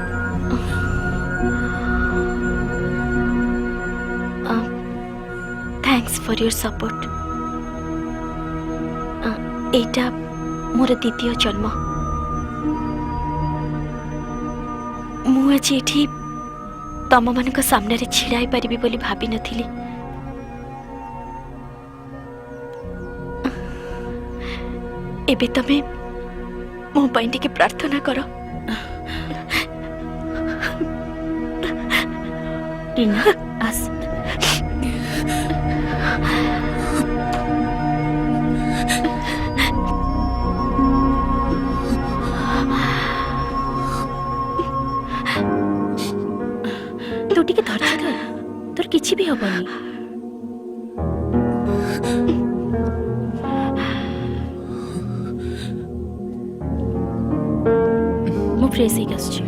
Thanks for your support. एटा मोर द्वितीय जन्म। मु आज एठी तम मानक सामने रे छिड़ाई पारिबी बोली भाबी नथिली। एबे तमे मो पई टिके प्रार्थना करो। टीना आस। तू टिके धैर्य धर, तोर किछि भी हबनी। मु फ्रेश हे गस्छि।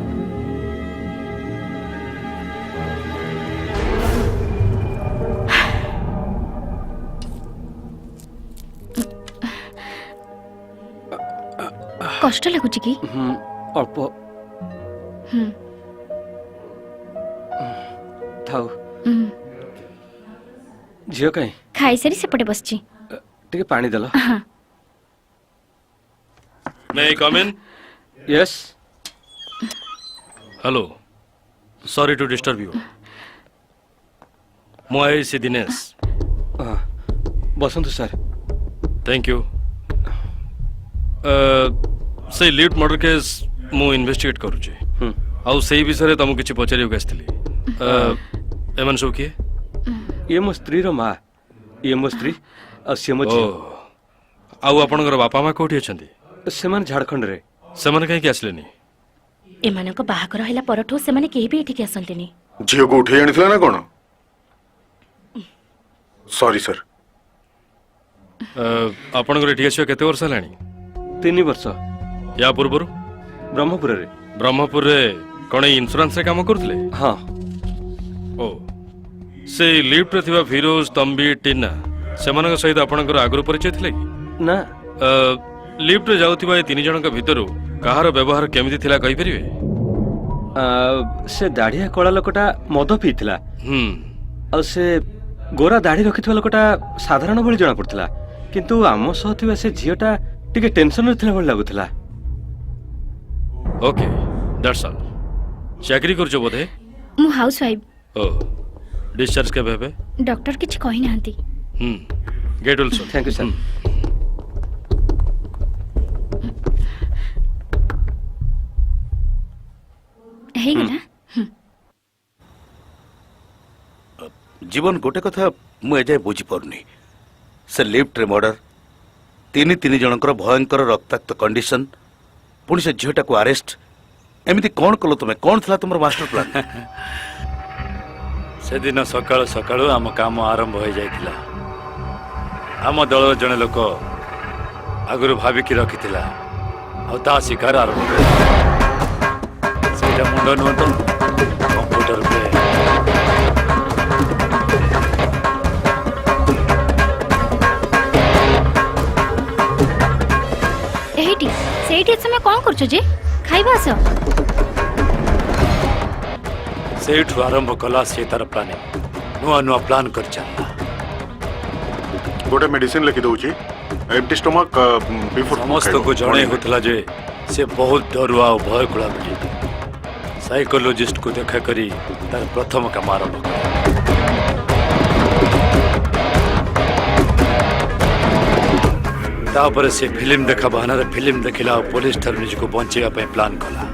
कष्ट लगुछि कि? अल्प थाउ झियो काई खाई सारी सेपटे बसछि। टिके पानी देलो। हां May I come in? Yes Hello. Sorry to disturb you. ମୁଁ ଆଇସି ଦିନେଶ। ବସନ୍ତୁ ସାର୍। Thank you. ସେ ଲିଫ୍ଟ ମର୍ଡର କେସ୍ ମୁଁ ଇନଭେଷ୍ଟିଗେଟ୍ କରୁଛି। ଆଉ ସେଇ ବିଷୟରେ ତମକୁ କିଛି ପଚାରିବାକୁ ଆସିଥିଲି। ଏମାନେ ସବୁ କିଏ? ଇଏ ମୋ ସ୍ତ୍ରୀର ମା, ଇଏ ମୋ ସ୍ତ୍ରୀ ଆଉ ସିଏ ମୋ ଝିଅ। ଆଉ ଆପଣଙ୍କର ବାପା ମା କୋଉଠି ଅଛନ୍ତି? ସେମାନେ ଝାଡ଼ଖଣ୍ଡରେ। ସେମାନେ କାହିଁକି ଆସିଲେନି? ଏମାନଙ୍କ ବାହାଘର ହେଲା ପରଠୁ ସେମାନେ କେହି ବି ଏଠିକି ଆସନ୍ତିନି। ଝିଅକୁ ଉଠେଇ ଆଣିଥିଲା ନା କଣ? ସରି ସାର୍। ଆପଣଙ୍କର ଏଠି ଆସିବା କେତେ ବର୍ଷ ହେଲାଣି? 3 ବର୍ଷ। ୟା ପୂର୍ବରୁ? ବ୍ରହ୍ମପୁରରେ। ବ୍ରହ୍ମପୁରରେ କଣ ଏଇ ଇନ୍ସୁରାନ୍ସରେ କାମ କରୁଥିଲେ? ହଁ। ଓ ସେ ଲିଫ୍ଟରେ ଥିବା ଫିରୋଜ, ତମ୍ବି, ଟିନା ସେମାନଙ୍କ ସହିତ ଆପଣଙ୍କର ଆଗରୁ ପରିଚୟ ଥିଲା କି? ନା। ଲିଫ୍ଟରେ ଯାଉଥିବା ଏ 3 ଜଣଙ୍କ ଭିତରୁ କାହାର ବ୍ୟବହାର କେମିତି ଥିଲା କହିପାରିବେ? ସେ ଦାଢ଼ିଆ କଳା ଲୋକଟା ମଦ ପିଇଥିଲା। ହୁଁ। ଆଉ ସେ ଗୋରା ଦାଢ଼ି ରଖିଥିବା ଲୋକଟା ସାଧାରଣ ଭଳି ଜଣା ପଡୁଥିଲା। କିନ୍ତୁ ଆମ ସହ ଥିବା ସେ ଝିଅଟା ଟିକେ ଟେନସନରେ ଥିଲା ଭଳି ଲାଗୁଥିଲା। Okay, that's all. ଚାକିରି କରୁଛ ବୋଧେ? ମୁଁ ହାଉସ ୱାଇଫ। ଓ डिस्चार्ज केबे हेबे? डॉक्टर किछ कहि नाहंती। Get well soon. Thank you sir. हे गला। जीवन गोटे कथा मु एजाय बुझी पारुनी। से लिफ्ट रे मर्डर, तीन जनकर भयंकर रक्ताक्त कंडीशन, पुणी से झीटा को अरेस्ट, एमती कौन कलो तुम? कौन था तुम मास्टर प्लान? से दिन सकाळु सकाळु आम काम आरंभ हो जाइतिला। आम दल जने लोक आगुरु भाविकी रखितिला आ ता शिकार आरंभ सेटा मुंड नुह तो कंप्यूटर पे एहिटी सेठी समय कोन करछो जे? खाइबा आस। सेठु आरंभ कला से तार प्लानिंग नुआ नुआ प्लान कर चलला। गोटे मेडिसिन लिखि दउची, एम्प्टी स्टमक बिफोर समस्त को जणे होतला जे से बहुत डरुआ और भय कुला बेटी। साइकोलॉजिस्ट को देखा करी तार प्रथम काम आरंभ कर। तापर से फिल्म देखा बहाना रे फिल्म देखिला और पुलिस ठार निज को बंचेया पे प्लान कला।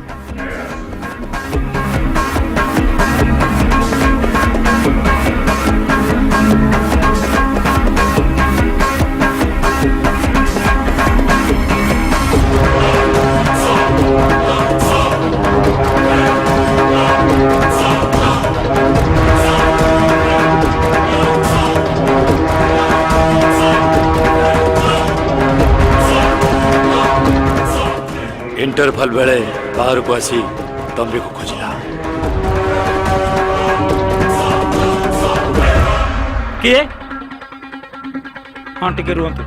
इंटरवल बेले बाहर को आसी तंबी को खोजला। किए हाँ टिके रुहतु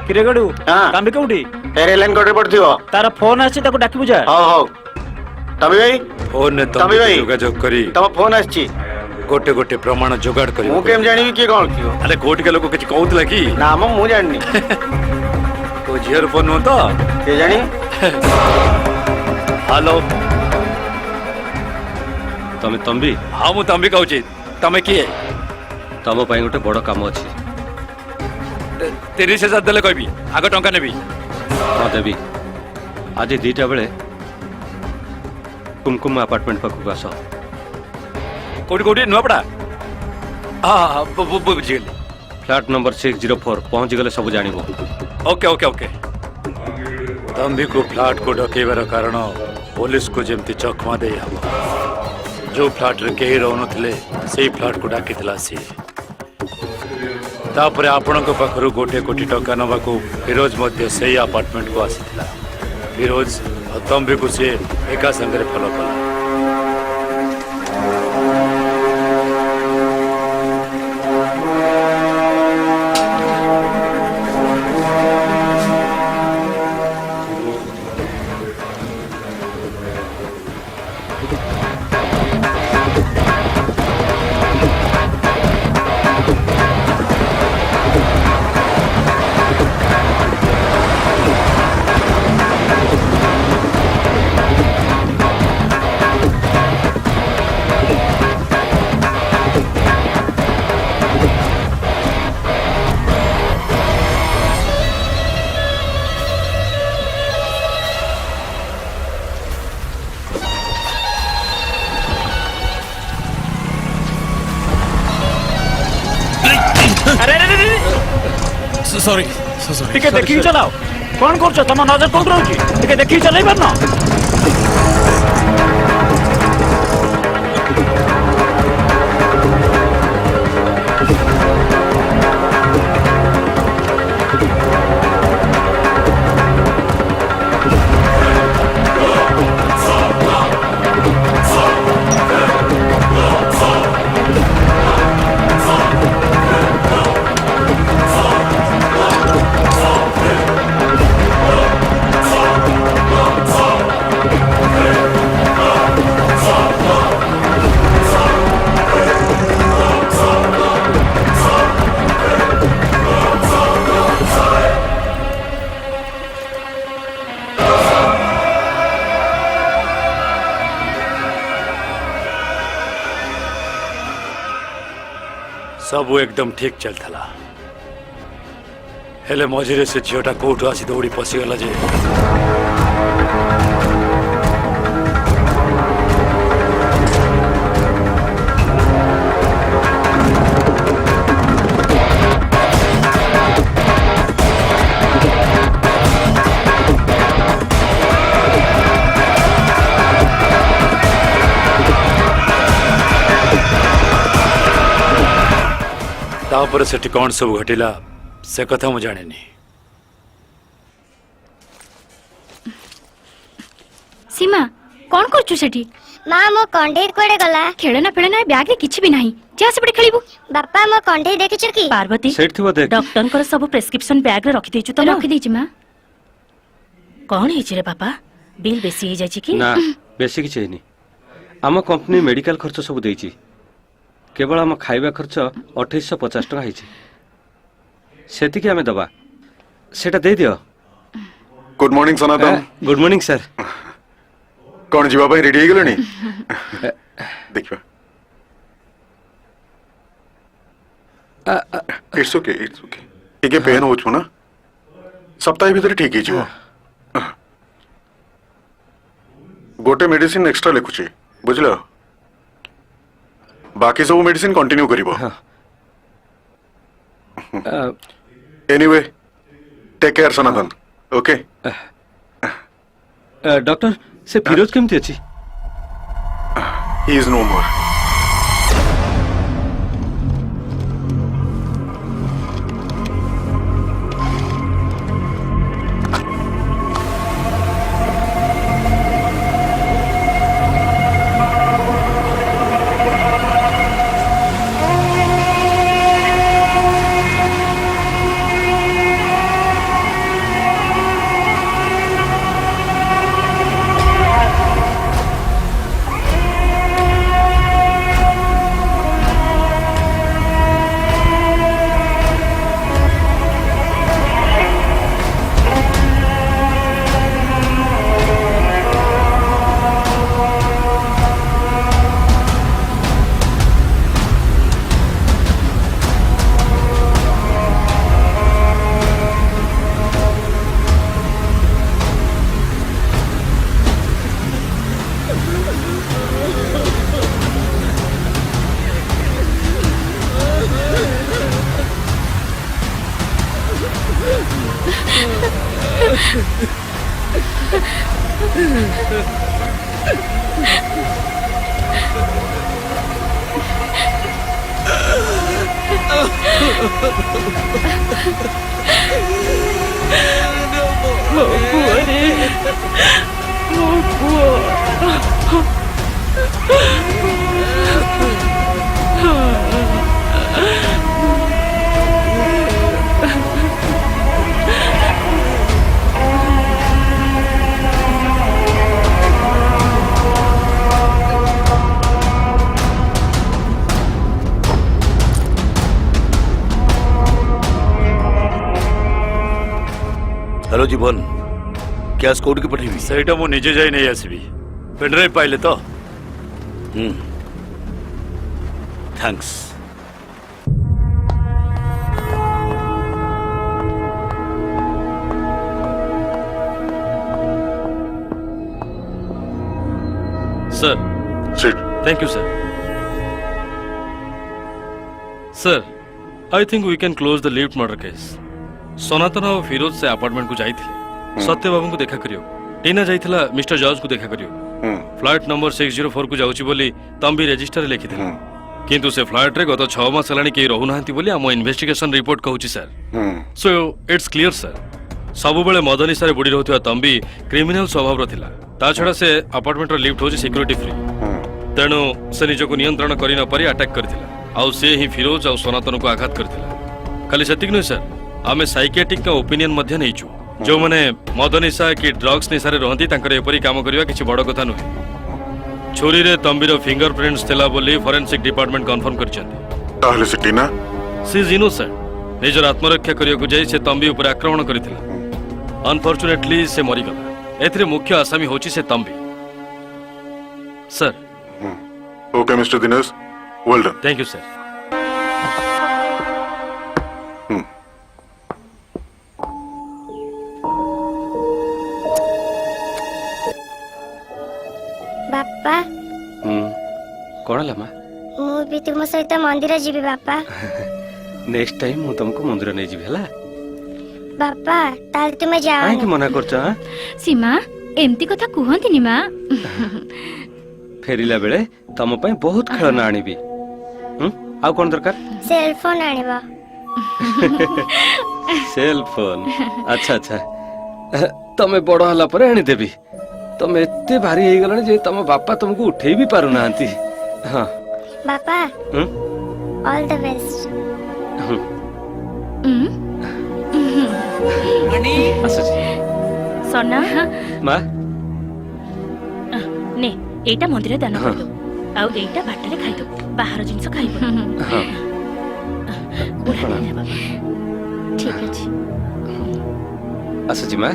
किरे गडू तंबी कोठी फेरे लाइन कोठे पड़थियो तार फोन आछि ताको डाकी बुझा हौ हौ तंबी भाई फोन ने तंबी भाई योगायोग करी तम फोन आछि गोटे गोटे प्रमाण जोगाड़ करी मु केम जानिबी के कोन कियो अरे कोटी के लोक किछ कहउतला की ना मु जानिनी तो झियर फोन हो तो के जानी हेलो तमे तंबी हाँ मु तंबी कहूची तमे किए तम ପାଇଁ ଗୋଟେ ବଡ଼ କାମ ଅଛି 30,000 ଦେଲେ କହିବି ଆଗ ଟଙ୍କା ନେବି ହଁ ଦେବି ଆଜି 2ଟା ବେଳେ କୁମକୁମ ଆପାର୍ଟମେଣ୍ଟ ପାଖକୁ ଆସ କୋଉଠି କୋଉଠି ନୂଆପଡ଼ା ହଁ ବୁଝିଗଲି फ्लैट नंबर 604 पहुंची गले सब जानिबो ओके ओके ओके तंबी को फ्लैट को डकेबार कारण पुलिस को जेमती चकमा दे हम जो फ्लैट रे केही रहउनथिले सेही फ्लैट को डाकितला सी तापरे आपणक पाखरु गोटे कोटी टका नबाको फिरोज मध्य सेही अपार्टमेंट को आसीथिला फिरोज और तंबी को से एका संगरे फॉलो कला सॉरी टिके देखी चलाओ कौन करछ तम नजर कोन रहउची टिके देखी चलाई परन सब एकदम ठीक चलता हेले मझे से झीटा कौटू आसी दौड़ी पशिगला जे तापर सेठी कौन सब घटिला से कथा मु जानिनी सीमा कौन करछु सेठी माँ मो कंढे कुआडे गला खेलना फेलना बैग रे किछि भी नाही जा से पड़े खेलिबू बापा मो कंढे देखिछु की पार्वती सेठ थिबो देख डॉक्टर कर सब प्रेस्क्रिप्शन बैग रे रखि देछु तो रखि देछि मां कौन हिछि रे पापा बिल बेसी हे जाछि की ना बेसी कि छैनी आम कंपनी मेडिकल खर्च सब देइछि केवल आम खाइबा खर्च 2850 टका हिछि सेतिकी आमे दबा सेटा दे दियो गुड मॉर्निंग सनातन गुड मॉर्निंग सर कौन जीवा भाई रेडी हो गलनी देखिबा इट्स ओके ठीक है पेन होछु ना सप्ताह भीतर ठीक ही जीवो गोटे मेडिसिन एक्स्ट्रा लिखुची बुझलो बाकी सब मेडिसिन कंटिन्यू करिवो anyway take care Sanatan okay doctor से फिरोज केमती अछि he is no more hello Jeevan cash code की पठेबी ସେଇଟା ମୁଁ ନିଜେ ଯାଇ ନେଇ ଆସିବି ପେନ୍ଡ୍ରାଇଭ୍ ପାଇଲେ ତ thanks sir Sit. Thank you sir sir I think we can close the lift murder case Sanatan और फिरोज से अपार्टमेंट को जाइए सत्य बाबू को देखा करियो टीना जाइथिला मिस्टर जॉर्ज को देखा करियो फ्लाइट नंबर 604 को जाउची बोली तंबी रजिस्टर लिखि थिला किंतु से फ्लाइट रे गत 6 मास हलानी के रहु नाहंती बोली हम इन्वेस्टिगेशन रिपोर्ट कहूची sir so it's clear sir सब बेले मद निशारे बुड़ी रहउथिया तंबी क्रिमिनल स्वभाव रो थिला ता छडा से अपार्टमेंट रो लिफ्ट होची सिक्योरिटी फ्री तेणु से निजको नियंत्रण करि न पारी अटैक करथिला आउ से ही फिरोज आउ सनातन को आघात करथिला खाली सेतिक नै सर आमे साइकियाट्रिक का ओपिनियन मध्य नैचु जो माने मद निशा कि ड्रग्स निशारे रहंती तांकर एपरी काम करिवा किछि बड़ कथा नुहे छुरी रे तंबीर फिंगरप्रिंट्स थिला बोली फोरेंसिक डिपार्टमेंट कंफर्म करछन्ती ताहले से टीना सी इज इनोसेंट निजर आत्मरक्षा करियो को जाई से तंबी ऊपर आक्रमण करथिला अनफॉर्चूनेटली से मरि गला एथरे मुख्य आसामी होची से तंबी sir okay mister Dinesh well done thank you sir बापा कौन है मा मु भी तुम सहित मंदिर जीवी बापा नेक्स्ट टाइम मु तुमको मंदिर नहीं जीवी हला बापा ताल तुम जाओ काहे कि मना करछ सीमा एमती कथा कुहंतिनी मा फेरिला बेले तम पई बहुत खेलना आनिबी आ कोन दरकार सेल फोन आनिबा सेल फोन अच्छा अच्छा तमे बड़ हला पर आनी देबी तमे एते भारी हे गलनी जे तम बापा तुमको उठेई भी पारु नांती हां बापा ऑल द बेस्ट अच्छा सोना मां ने एटा मंदिर दान कर दो आउ एटा बाटरे खाइ दो बाहर जिंस खाइबो हां बुढ़ा ने बाबा ठीक अछि अच्छा जी मां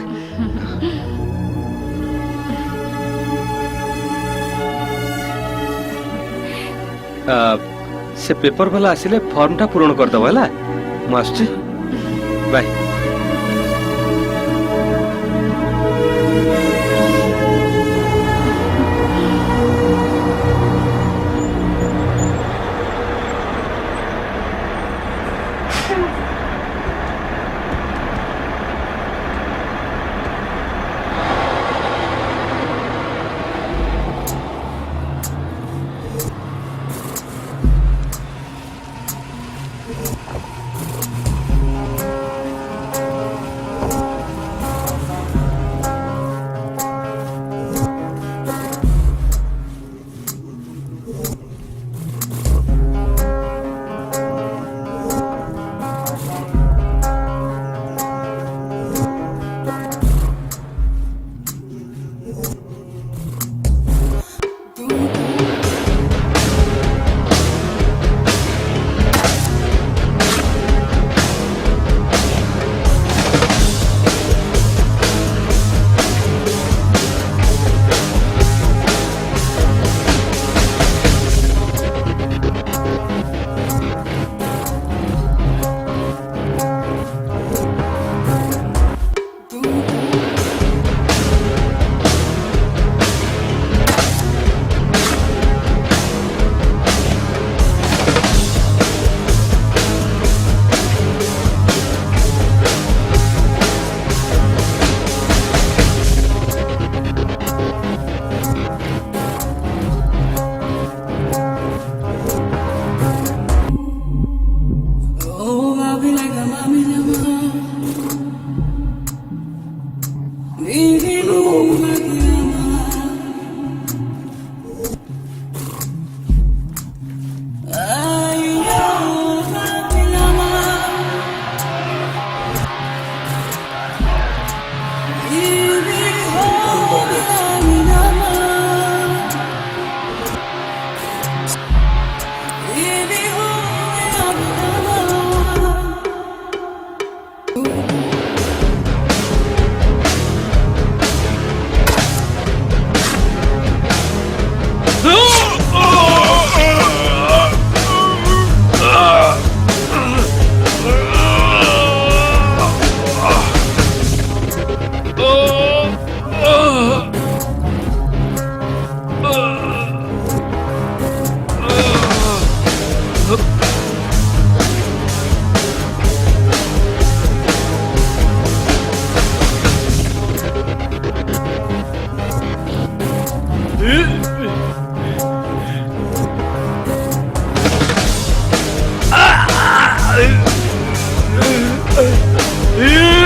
से पेपर वाला आसिले फॉर्म टा पूर्ण कर दबो हला मु आछी बाय ଇ